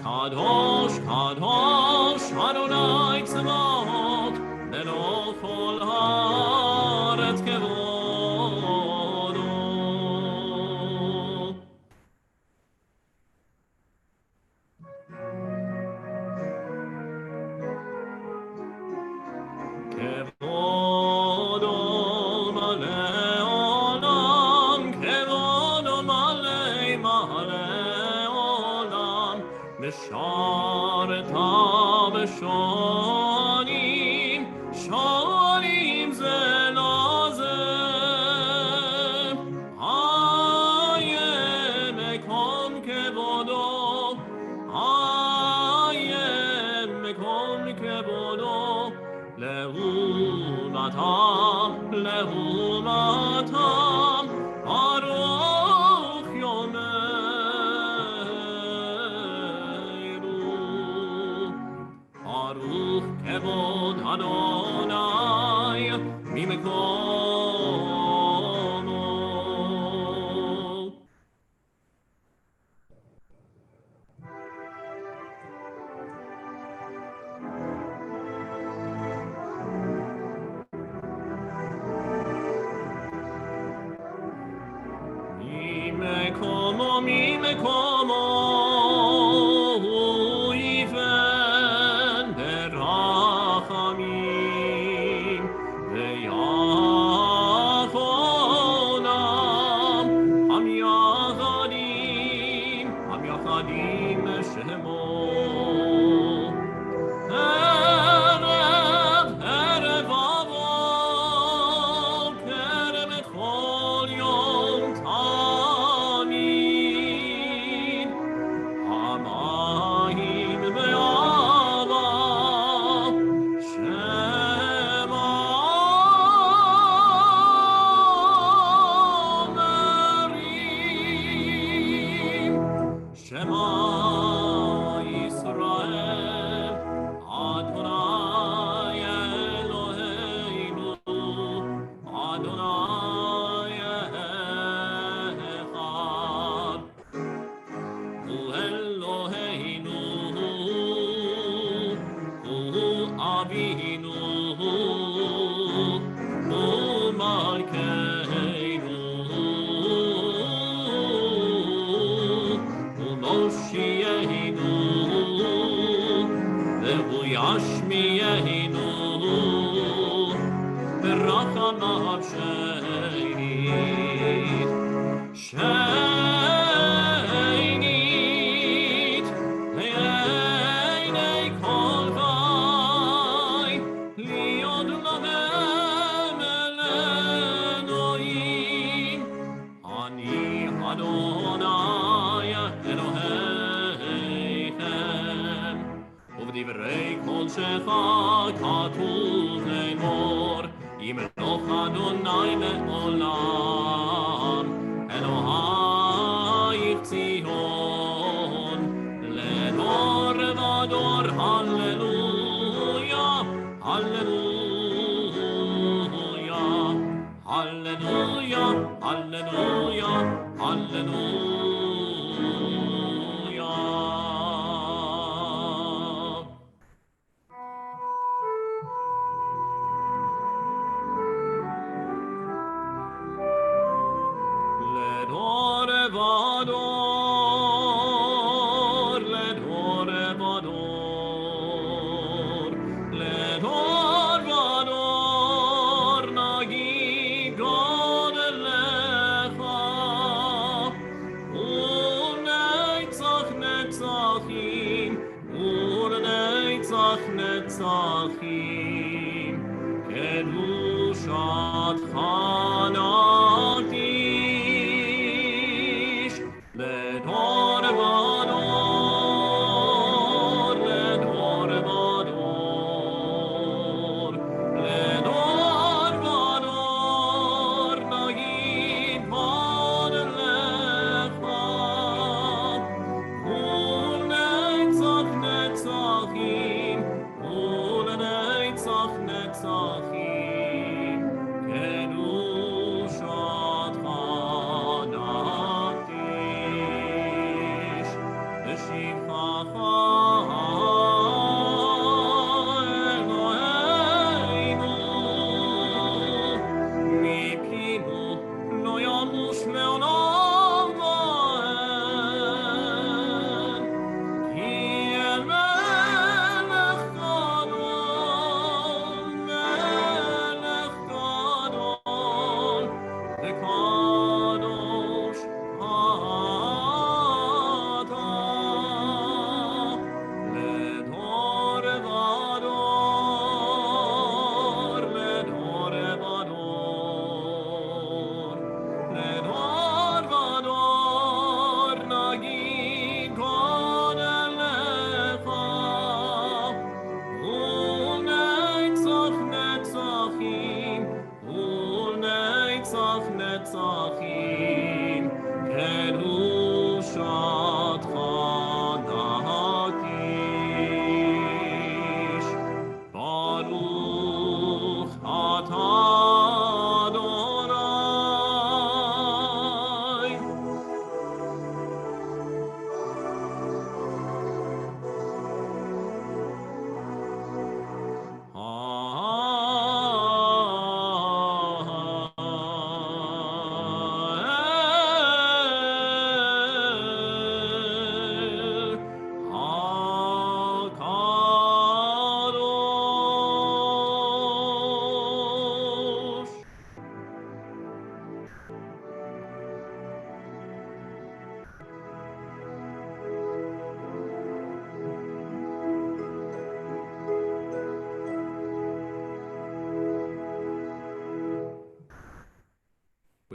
Kadosh, Kadosh, Adonai Tzvaot, Belo Kol Haaretz Kevodo. Kevodo Malei Olam, Kevodo Malei Olam, Mishareta Beshonim, Shonim Zelazem, Hayem Mekom Kevodo, Hayem Mekom Kevodo, Lehumatam, Lehumatam, Baruch Yomeru, Baruch Kevod Adonai, Mimekomo. Mimekomo, Uifen berachamim,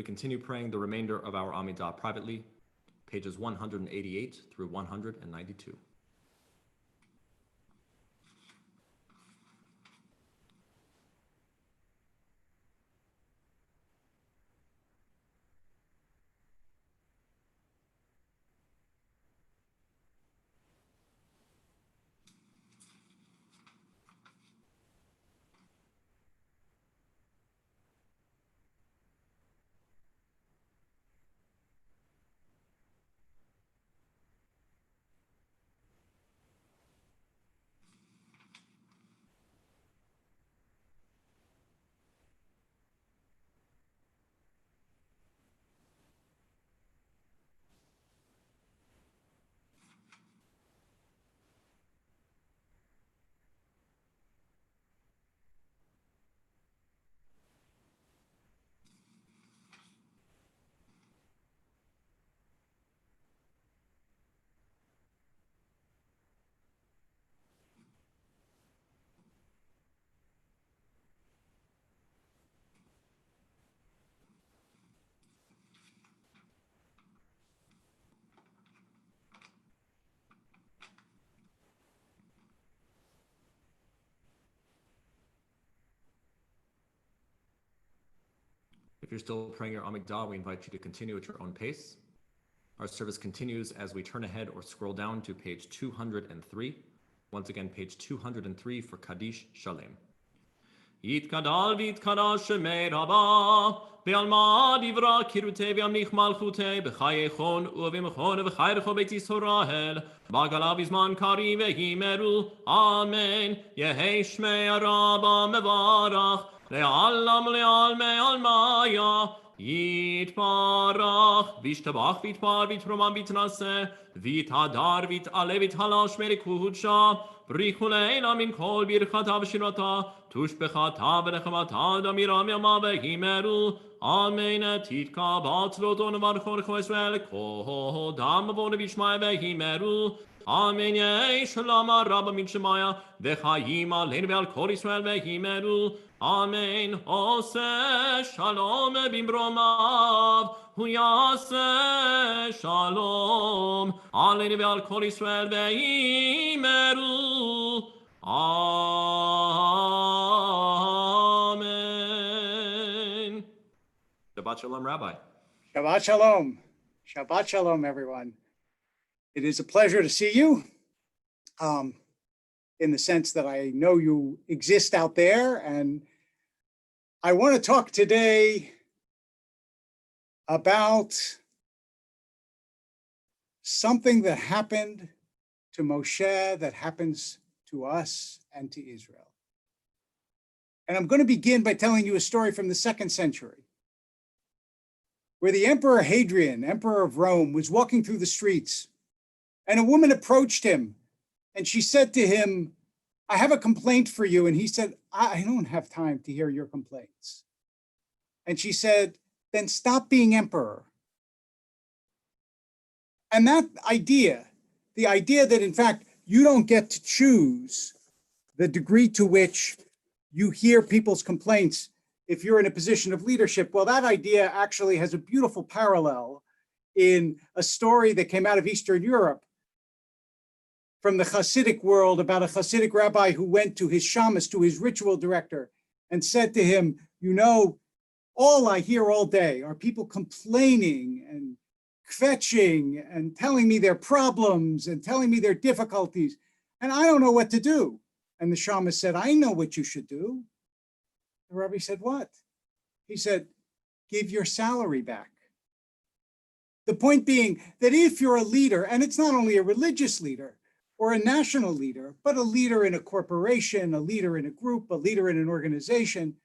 We continue praying the remainder of our Amidah privately, pages 188 through 192. you're still praying your Amidah, we invite you to continue at your own pace. Our service continues as we turn ahead or scroll down to page 203. Once again, page 203 for Kaddish Shalem. יתגדל ויתקדש שמי רבה, בעלמא דברה קירותי וימליך מלכותי, בחיי חון ובמחון ובחי רחוב בית ישראל, בגלה בזמן קריב וימרו, אמן. יהי שמי הרבה מברך, לעלם לעלמי עלמיה, יתברך, וישתבח ויתפאר ויתרומם ויתנשא, ויתהדר ויתעלה ויתהלל שמי קודשה, בריחו לעילה מן כל ברכתה ושירתה, תושבחתה ונחמתה דמירה מימה והימרו, אמן. תתקבל צלותו נברכו לכו ישראל, כל דם מבוא וישמע והימרו, אמן. יהי שלום הרבה מן שמיה, וחיים עלינו ועל כל ישראל והימרו, אמן. עושה שלום במרומיו, הוא יעשה שלום עלינו ועל כל ישראל והימרו, Amen. Shabbat Shalom, Rabbi. Shabbat Shalom. Shabbat Shalom, everyone. It is a pleasure to see you, in the sense that I know you exist out there. And I want to talk today about something that happened to Moshe that happens to us and to Israel. And I'm going to begin by telling you a story from the 2nd century, where the Emperor Hadrian, Emperor of Rome, was walking through the streets, and a woman approached him, and she said to him, I have a complaint for you. And he said, I don't have time to hear your complaints. And she said, then stop being emperor. And that idea, the idea that in fact, you don't get to choose the degree to which you hear people's complaints if you're in a position of leadership. Well, that idea actually has a beautiful parallel in a story that came out of Eastern Europe from the Hasidic world about a Hasidic rabbi who went to his shamus, to his ritual director, and said to him, you know, all I hear all day are people complaining and kvetching and telling me their problems and telling me their difficulties, and I don't know what to do. And the shamus said, I know what you should do. The rabbi said, what? He said, give your salary back. The point being that if you're a leader, and it's not only a religious leader or a national leader, but a leader in a corporation, a leader in a group, a leader in an organization,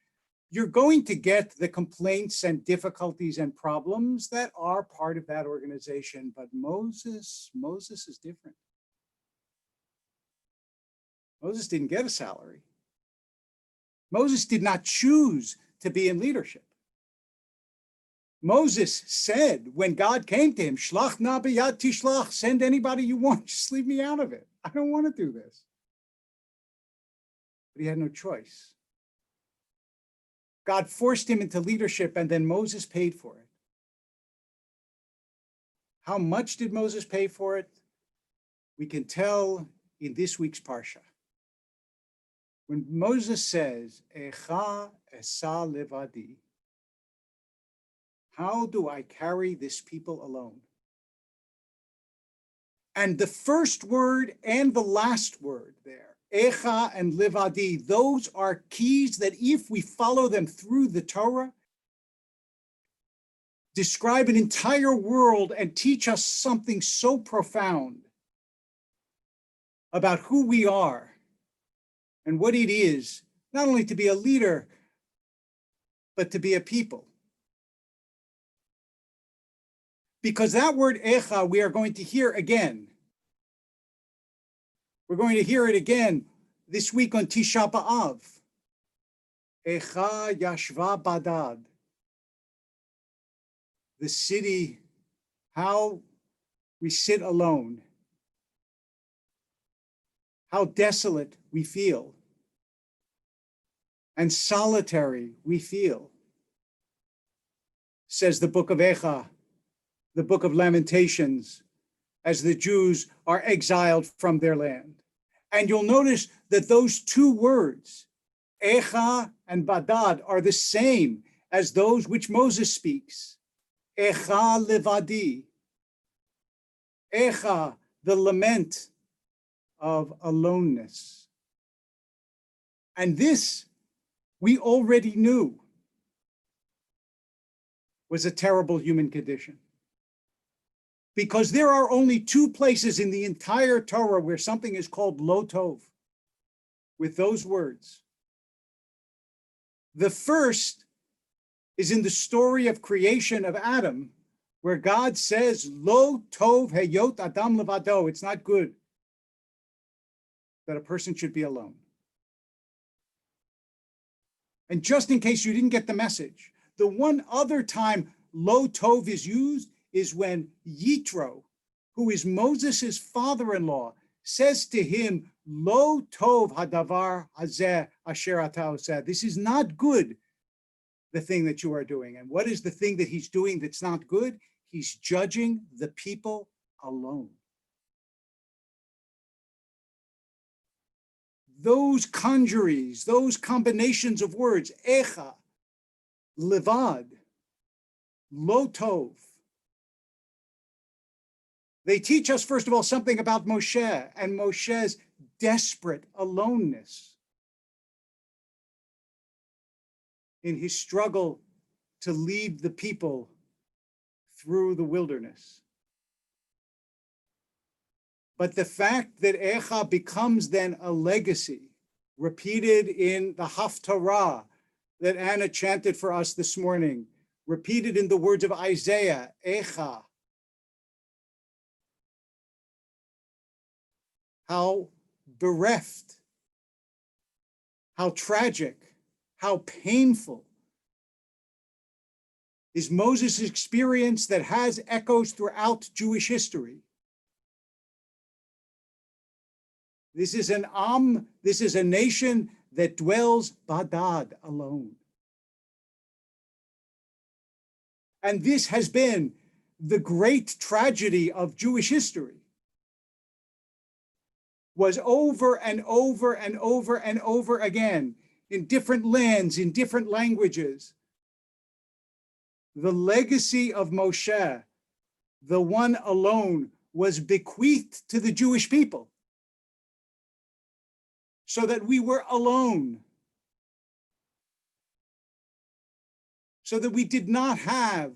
you're going to get the complaints and difficulties and problems that are part of that organization. But Moses is different. Moses didn't get a salary. Moses did not choose to be in leadership. Moses said when God came to him, Shlach na b'yad tishlach, send anybody you want, just leave me out of it. I don't want to do this. But he had no choice. God forced him into leadership, and then Moses paid for it. How much did Moses pay for it? We can tell in this week's Parsha. When Moses says, Echa esa levadi, how do I carry this people alone? And the first word and the last word there, Echa and Levadi, those are keys that if we follow them through the Torah, describe an entire world and teach us something so profound about who we are and what it is, not only to be a leader, but to be a people. Because that word Echa, we are going to hear again. We're going to hear it again this week on Tisha B'Av. Echa Yashva Badad. The city, how we sit alone. How desolate we feel. And solitary we feel. Says the book of Echa, the book of Lamentations, as the Jews are exiled from their land. And you'll notice that those two words, Echa and Badad, are the same as those which Moses speaks. Echa levadi. Echa, the lament of aloneness. And this we already knew was a terrible human condition. Because there are only two places in the entire Torah where something is called lo tov, with those words. The first is in the story of creation of Adam, where God says, lo tov heyot adam levado. It's not good that a person should be alone. And just in case you didn't get the message, the one other time lo tov is used is when Yitro, who is Moses' father-in-law, says to him, lo tov hadavar hazeh asher ata oseh. This is not good, the thing that you are doing. And what is the thing that he's doing that's not good? He's judging the people alone. Those conjuries, those combinations of words, echa, levad, lo tov, they teach us, first of all, something about Moshe and Moshe's desperate aloneness in his struggle to lead the people through the wilderness. But the fact that Echa becomes then a legacy, repeated in the Haftarah that Anna chanted for us this morning, repeated in the words of Isaiah, Echa. How bereft, how tragic, how painful is Moses' experience that has echoes throughout Jewish history. This is a nation that dwells badad, alone. And this has been the great tragedy of Jewish history. Was over and over and over and over again in different lands, in different languages. The legacy of Moshe, the one alone, was bequeathed to the Jewish people so that we were alone, so that we did not have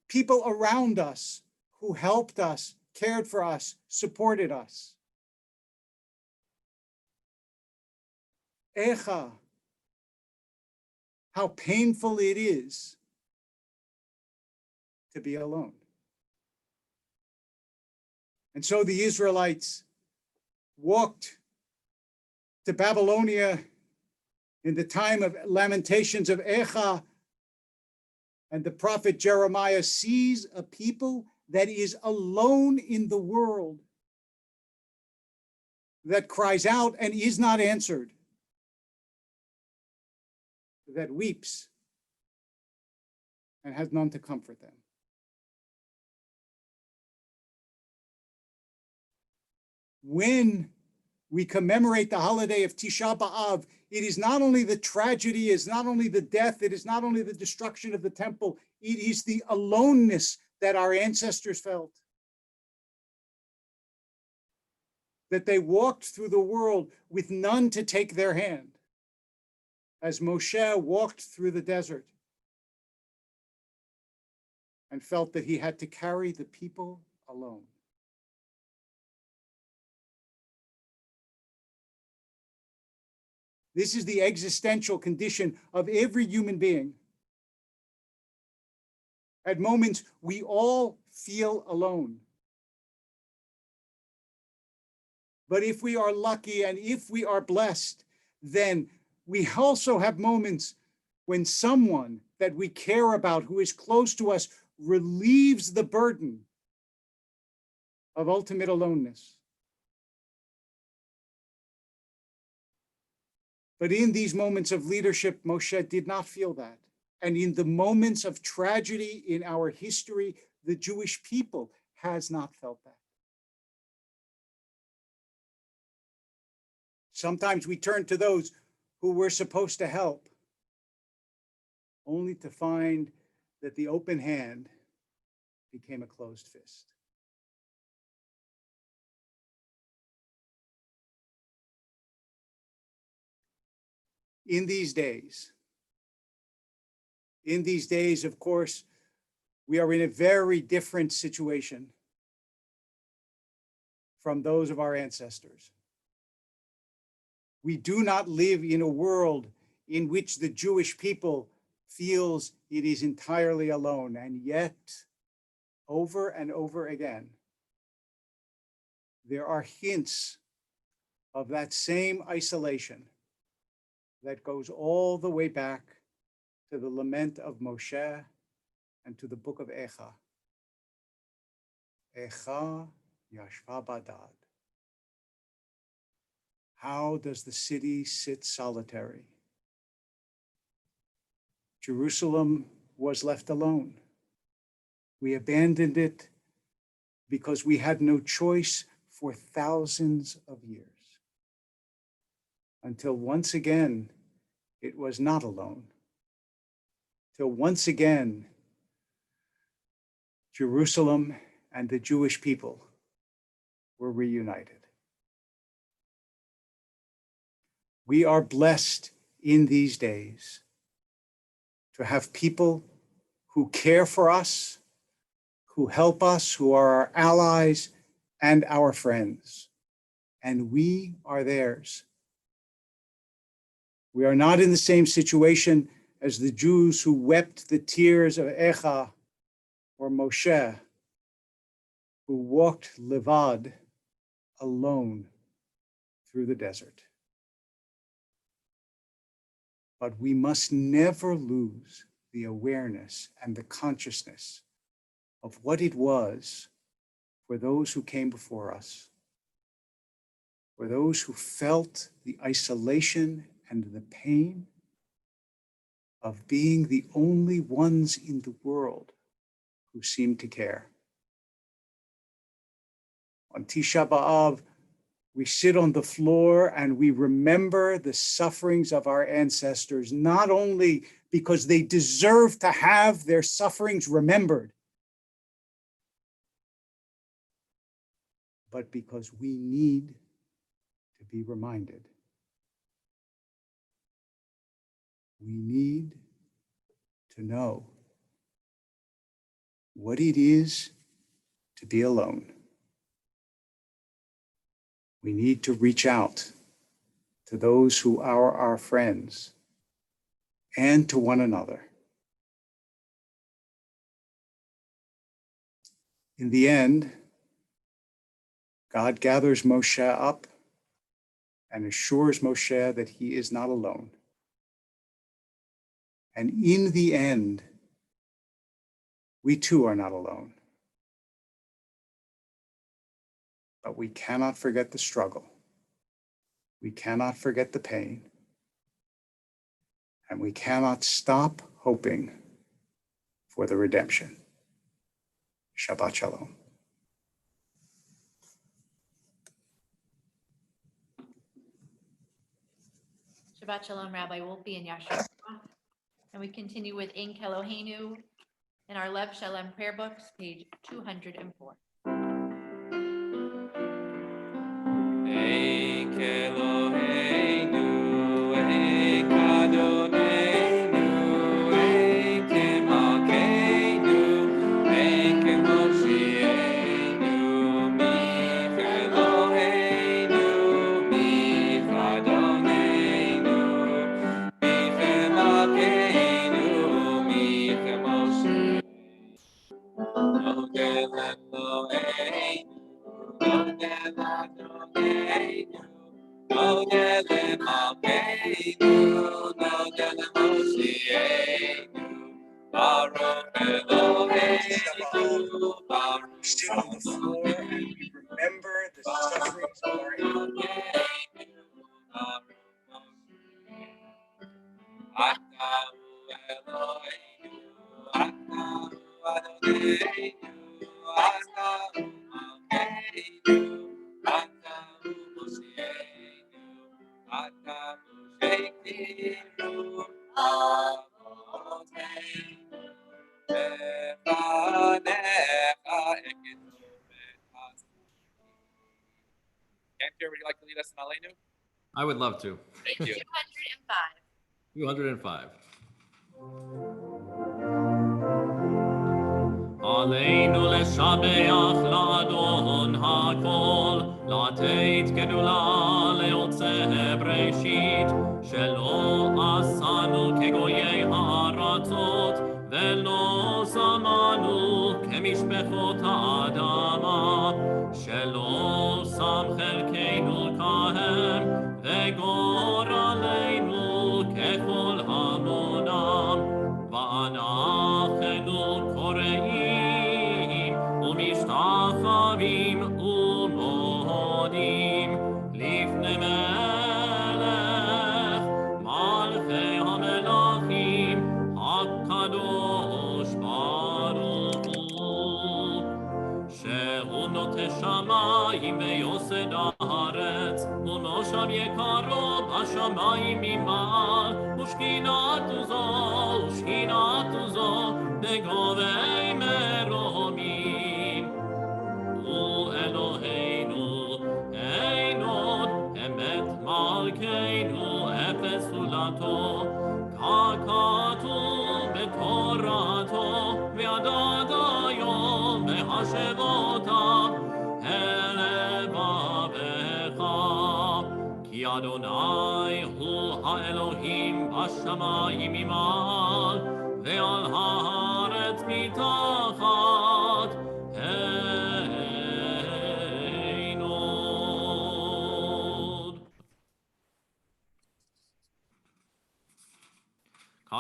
people around us who helped us, cared for us, supported us. Echa, how painful it is to be alone. And so the Israelites walked to Babylonia in the time of lamentations of Echa, and the prophet Jeremiah sees a people that is alone in the world, that cries out and is not answered, that weeps and has none to comfort them. When we commemorate the holiday of Tisha B'Av, it is not only the tragedy, it is not only the death, it is not only the destruction of the temple, it is the aloneness that our ancestors felt. That they walked through the world with none to take their hand, as Moshe walked through the desert and felt that he had to carry the people alone. This is the existential condition of every human being. At moments, we all feel alone. But if we are lucky and if we are blessed, then we also have moments when someone that we care about, who is close to us, relieves the burden of ultimate aloneness. But in these moments of leadership, Moshe did not feel that. And in the moments of tragedy in our history, the Jewish people has not felt that. Sometimes we turn to those who we're supposed to help. only to find that the open hand became a closed fist. In these days, of course, we are in a very different situation from those of our ancestors. We do not live in a world in which the Jewish people feels it is entirely alone, and yet, over and over again, there are hints of that same isolation that goes all the way back to the lament of Moshe and to the book of Echa. Echa yashva badad. How does the city sit solitary? Jerusalem was left alone. We abandoned it because we had no choice for thousands of years, until once again, it was not alone. Till once again, Jerusalem and the Jewish people were reunited. We are blessed in these days to have people who care for us, who help us, who are our allies and our friends, and we are theirs. We are not in the same situation as the Jews who wept the tears of Echa or Moshe, who walked levad, alone, through the desert. But we must never lose the awareness and the consciousness of what it was for those who came before us, for those who felt the isolation and the pain of being the only ones in the world who seemed to care. On Tisha B'Av, we sit on the floor and we remember the sufferings of our ancestors, not only because they deserve to have their sufferings remembered, but because we need to be reminded. We need to know what it is to be alone. We need to reach out to those who are our friends and to one another. In the end, God gathers Moshe up and assures Moshe that he is not alone. And in the end, we too are not alone. But we cannot forget the struggle. We cannot forget the pain. And we cannot stop hoping for the redemption. Shabbat Shalom. Shabbat Shalom, Rabbi. We'll be in Yashar. And we continue with Ein Keloheinu in our Lev Shalem prayer books, page 204. Ein Keloheinu, Ein Kadonenu, Ein Kemalkeinu, Ein Kemoshienu, Mich Eloheinu, Mich Adonenu, Mich Emalkeinu, Mich Kemoshienu, Nogel Eloheinu, Nogel Adonenu, Nogel Emalkeinu, Nogel Moshienu, Baruch Eloheinu, Baruch We sit on the floor and we remember the sufferings of our ancestors. Atahu Eloheinu, Atahu Adonenu, Atahu Malkeinu, Atahu Moshienu, Atahu Sheikinu, Avotenu. Cantor, would you like to lead us in Aleinu? I would love to. Thank you. 205. עלינו לשבח לאדון הכל, לתת גדולה ליוצא בראשית, שלא עשנו כגויי הארצות, ולא שמנו כמשפחות האדמה, שלא שם חלקנו כהם, וגורלנו ככל המונם, ואנחנו קוראים ומשתחווים ומודים לפני מלך מלכי המלכים הקדוש ברוך הוא, שהוא נוטה שמיים ויוסד הארץ, ומושב יקרו בשמיים ממעל, ושכינתו זו בגובי מרומים. הוא אלוהינו, אינו אמת מלכנו, אפס זולתו, ככתוב בתורתו, וידעת היום בהשבותיו אל לבבך. כי אדוני הוא האלוהים בשמיים ממעל, ועל הארץ מתחת אין עוד.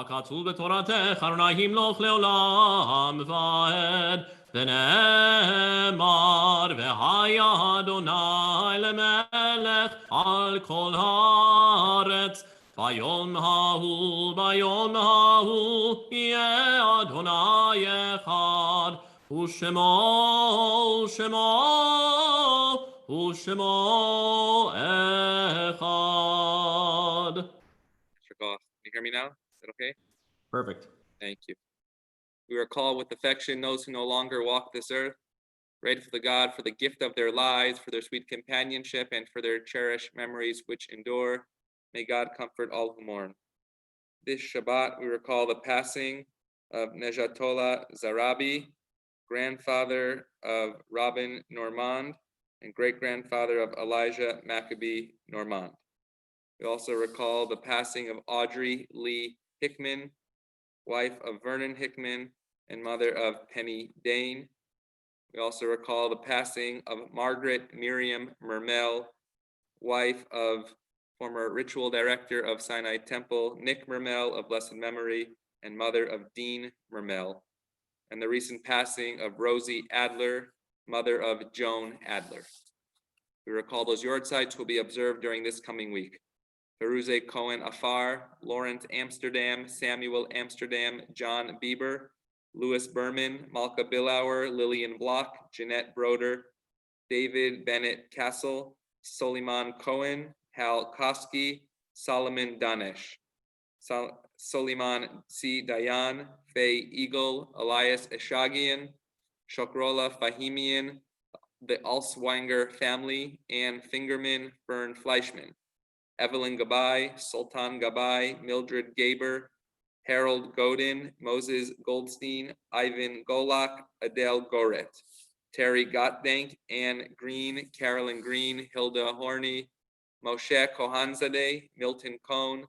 ככתוב בתורתך, אדוני ימלוך לעולם ועד, ונאמר, והיה אדוני למלך על כל הארץ. ביום ההוא יהיה אדוני אחד, ושמו אחד. Can you hear me now? Is that okay? Perfect. Thank you. We recall with affection those who no longer walk this earth, grateful to God for the gift of their lives, for their sweet companionship, and for their cherished memories which endure. May God comfort all who mourn. This Shabbat, we recall the passing of Nejatola Zarabi, grandfather of Robin Normand, and great-grandfather of Elijah Maccabee Normand. We also recall the passing of Audrey Lee Hickman, wife of Vernon Hickman and mother of Penny Dane. We also recall the passing of Margaret Miriam Mermel, wife of former ritual director of Sinai Temple, Nick Mermel of blessed memory, and mother of Dean Mermel, and the recent passing of Rosie Adler, mother of Joan Adler. We recall those yordzites will be observed during this coming week. Feruze Cohen Afar, Lawrence Amsterdam, Samuel Amsterdam, John Bieber, Louis Berman, Malka Billauer, Lillian Block, Jeanette Broder, David Bennett Castle, Soliman Cohen, Hal Koski, Solomon Danesh, Soliman C. Dayan, Faye Eagle, Elias Eshagian, Shokrola Fahimian, the Alswanger family, Ann Fingerman, Fern Fleischman, Evelyn Gabay, Sultan Gabay, Mildred Gaber, Harold Godin, Moses Goldstein, Ivan Golak, Adele Goret, Terry Gottdank, Ann Green, Carolyn Green, Hilda Horney, Moshe Kohanzadeh, Milton Cohn,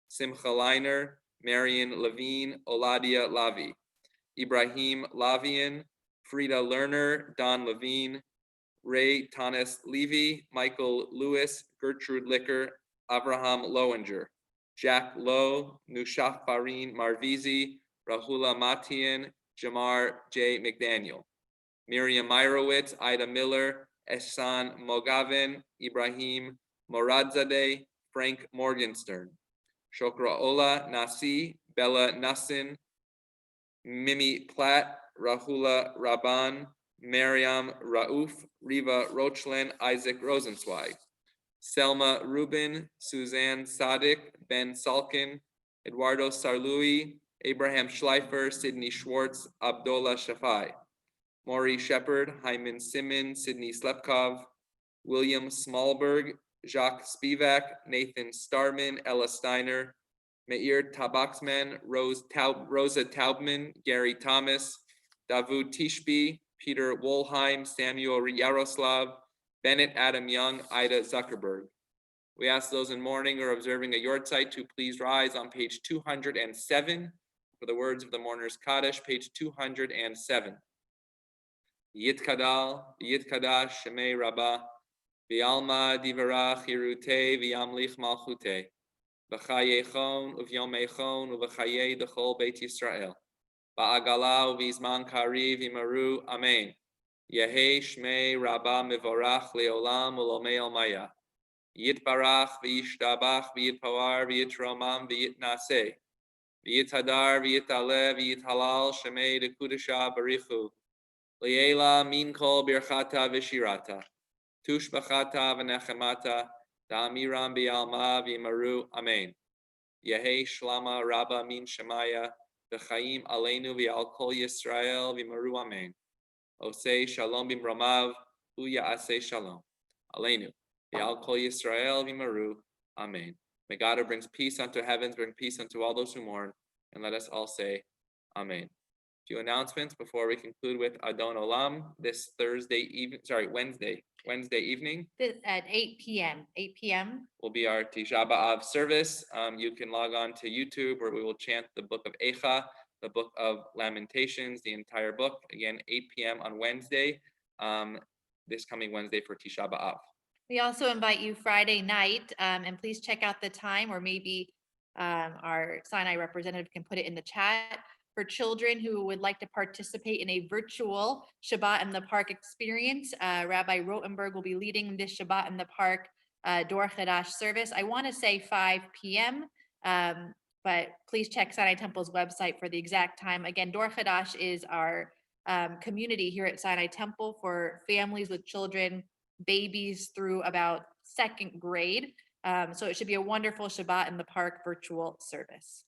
Simcha Leiner, Marion Levine, Oladia Lavi, Ibrahim Lavian, Frida Lerner, Don Levine, Ray Tanis Levy, Michael Lewis, Gertrude Licker, Abraham Lowinger, Jack Lowe, Nushaf Farin Marvizi, Rahula Matian, Jamar J. McDaniel, Miriam Meyerowitz, Ida Miller, Ehsan Mogavin, Ibrahim Moradzadeh, Frank Morgenstern, Shokra Ola Nasi, Bella Nassin, Mimi Platt, Rahula Rabban, Mariam Rauf, Riva Rochlen, Isaac Rosenzweig, Selma Rubin, Suzanne Sadik, Ben Salkin, Eduardo Sarlui, Abraham Schleifer, Sidney Schwartz, Abdullah Shafai, Maury Shepard, Hyman Simmons, Sidney Slepkov, William Smallberg, Jacques Spivak, Nathan Starman, Ella Steiner, Meir Tabaksman, Rosa Taubman, Gary Thomas, Davud Tishby, Peter Wolheim, Samuel Yaroslav, Bennett Adam Young, Ida Zuckerberg. We ask those in mourning or observing a yortzeit to please rise on page 207 for the words of the mourner's Kaddish, page 207. Yitkadal, Yitkadash, Shemei Rabba, V'alma Divara Chirute, V'yamlich Malchute, V'chayechon, Uvyomechon, Uv'chaye Dechol Beit Yisrael, Ba'agala, V'izman Kari, V'maru, Amen. Yehei Shmei Rabba Mevorach Leolam Ulomei Almaya. Yitbarach v'yishtabach v'yitpawar v'yitromam v'yitnaseh v'yithadar v'yitale v'yithalal shemei dekudesha barichu liela min kol birchata v'shirata tush b'chata v'nechemata da'amiram b'yalma v'yimaru amen. Yehei shlama rabba min shemaya v'chaim aleinu v'al kol Yisrael v'yimaru amen. Osei shalom b'mromav hu ya'aseh shalom aleinu. Yal Kol Yisrael v'Maru, Amen. May God who brings peace unto heavens bring peace unto all those who mourn, and let us all say, Amen. A few announcements before we conclude with Adon Olam this Wednesday evening. At 8 p.m. 8 p.m. will be our Tisha B'Av service. You can log on to YouTube where we will chant the book of Eicha, the book of Lamentations, the entire book. Again, 8 p.m. on Wednesday, this coming Wednesday for Tisha B'Av. We also invite you Friday night, and please check out the time, or maybe our Sinai representative can put it in the chat, for children who would like to participate in a virtual Shabbat in the Park experience. Rabbi Rotenberg will be leading this Shabbat in the Park Dor Chadash service. I want to say 5 p.m., but please check Sinai Temple's website for the exact time. Again, Dor Chadash is our community here at Sinai Temple for families with children, babies through about 2nd grade. So it should be a wonderful Shabbat in the Park virtual service.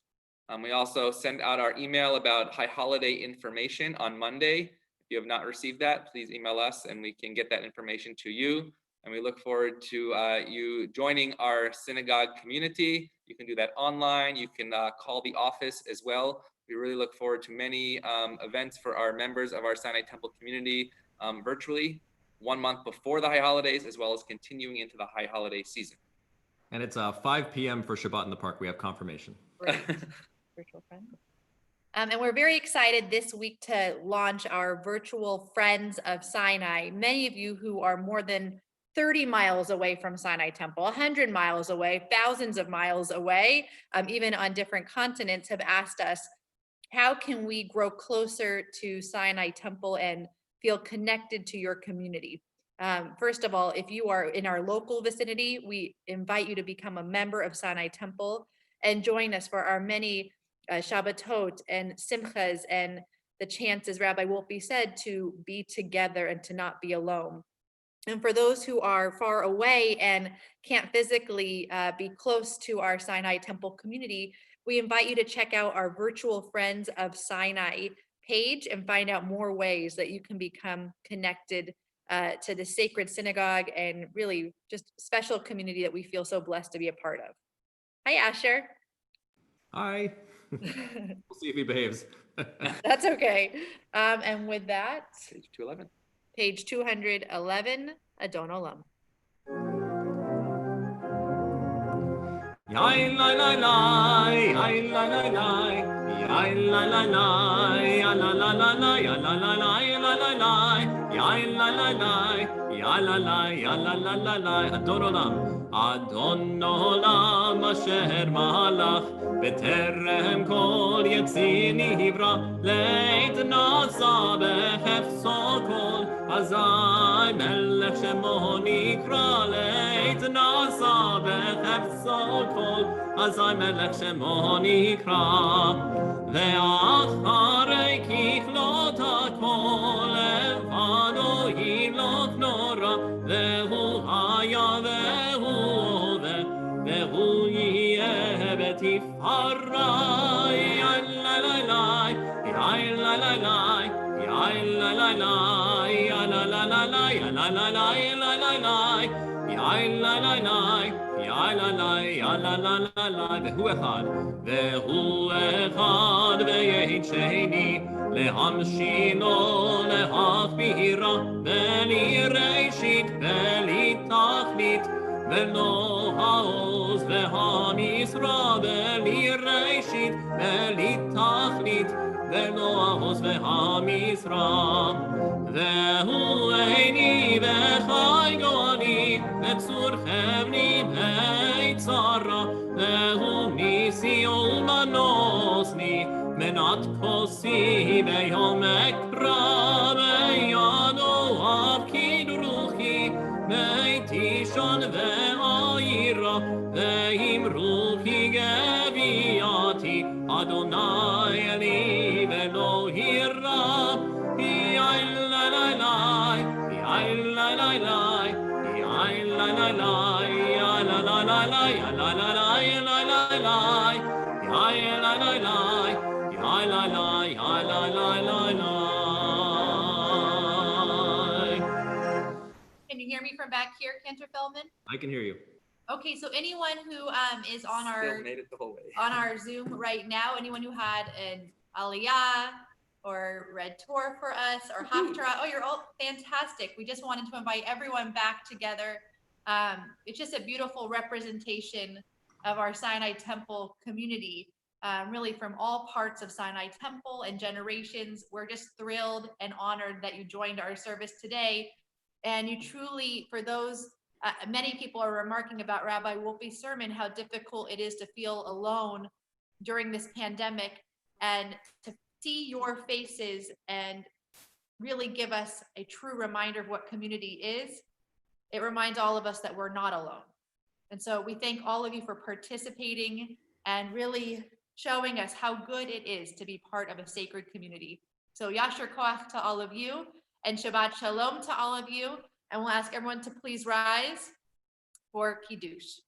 We also send out our email about high holiday information on Monday. If you have not received that, please email us and we can get that information to you. And we look forward to you joining our synagogue community. You can do that online. You can call the office as well. We really look forward to many events for our members of our Sinai Temple community virtually, 1 month before the high holidays, as well as continuing into the high holiday season. And it's 5 p.m. for Shabbat in the Park. We have confirmation. Right. Virtual friend. And we're very excited this week to launch our virtual Friends of Sinai. Many of you who are more than 30 miles away from Sinai Temple, 100 miles away, thousands of miles away, even on different continents, have asked us, how can we grow closer to Sinai Temple and feel connected to your community? First of all, if you are in our local vicinity, we invite you to become a member of Sinai Temple and join us for our many Shabbatot and Simchas and the chants, as Rabbi Wolpe said, to be together and to not be alone. And for those who are far away and can't physically be close to our Sinai Temple community, we invite you to check out our virtual Friends of Sinai page and find out more ways that you can become connected to the sacred synagogue and really just special community that we feel so blessed to be a part of. Hi, Asher. Hi. We'll see if he behaves. That's okay. And with that, Page 211. Page 211, Adon Olam. Yai lai lai lai, yai lai lai lai, yai lai lai lai, ya la la la la, ya la la la, ya la la la, yai lai lai lai, ya la la, ya la la la la, Adon Olam. Adon Olam asher malach בטרם כל יציר נברא לעת נעשה בחפצו כל אזי מלך שמו נקרא לעת נעשה בחפצו כל אזי מלך שמו נקרא ואחרי ככלות הכל לבדו ימלוך נורא והוא היה והוא הווה והוא יהיה בתפארה יאי לי לי לי יאי לי לי לי יאי לי לי לי יאי לי לי la la la ya la la la ya la la la ya la la la ya la la ya la la la la והוא אחד והוא אחד ויהי שני להמשינו להכבירה בלי ראשית בלי תכלית ולא העוז והמשרה בלי ראשית בלי תכלית ולא העוז והמשרה והוא עיני וחי גאוני וצור חבני ביצרה והוא ניסי ולמנוסני מנת כוסי ביום אקרא בידו אבקיד רוחי ביתישון ואירה ואם רוחי גביעתי אדוני אלי ולא הירא יאי לה לה לה יאי לה לה לה יאי לה לה לה יאי לה לה לה לה יאי לה לה לה יאי לה לה לה יאי לה לה לה יאי לה לה יאי לה לה לה. Can you hear me from back here, Cantor Feldman? I can hear you. Okay, so anyone who is on made it the whole way. on our Zoom right now, anyone who had an aliyah or read Torah for us or Haftarah, oh, you're all fantastic. We just wanted to invite everyone back together. It's just a beautiful representation of our Sinai Temple community, really from all parts of Sinai Temple and generations. We're just thrilled and honored that you joined our service today. And you truly, for those, many people are remarking about Rabbi Wolpe's sermon, how difficult it is to feel alone during this pandemic, and to see your faces and really give us a true reminder of what community is. It reminds all of us that we're not alone. And so we thank all of you for participating and really showing us how good it is to be part of a sacred community. So Yasher Koach to all of you, and Shabbat Shalom to all of you. And we'll ask everyone to please rise for Kiddush.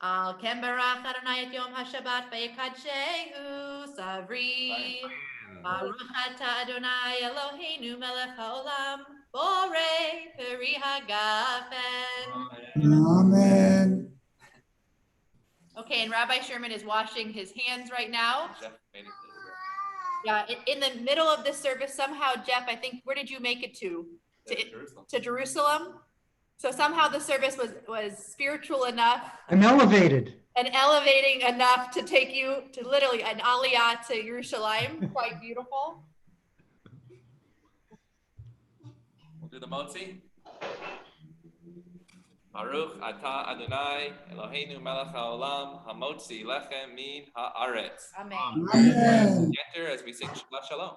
Al ken barach Adonai et yom HaShabbat v'yekadshehu savri. Baruch atah Adonai Eloheinu melech haolam borei peri hagafen. Amen. Okay, and Rabbi Sherman is washing his hands right now. Yeah, in the middle of this service, somehow, Jeff, I think, where did you make it to? To Jerusalem. So somehow the service was spiritual enough. I'm elevated. And elevating enough to take you to literally an aliyot to Jerusalem. Quite beautiful. We'll do the motzi. Baruch atah Adonai Eloheinu melech haolam hamotzi lechem min haaretz. Amen. Amen. Enter as we sing Shabbat Shalom.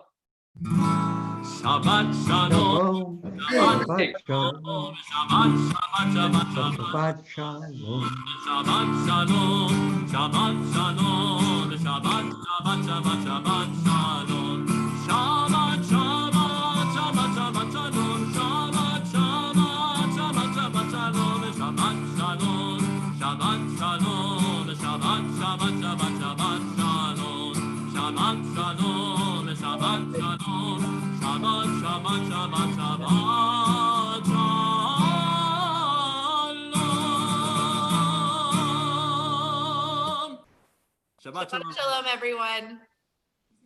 Shabbat Shalom. Shabbat Shalom. Shabbat Shabbat Shalom. Shabbat Shalom. Shabbat Shalom. Shabbat Shabbat Shabbat Shabbat Shalom. Shabbat Shabbat Shabbat Shabbat Shalom. Shabbat Shabbat Shabbat Shabbat Shalom. Shabbat Shalom. Shabbat Shalom. Shabbat Shabbat Shabbat Shabbat Shalom. Shabbat Shalom. Shabbat Shalom. Shabbat Shabbat Shabbat Shabbat Shalom. Shabbat Shalom, everyone.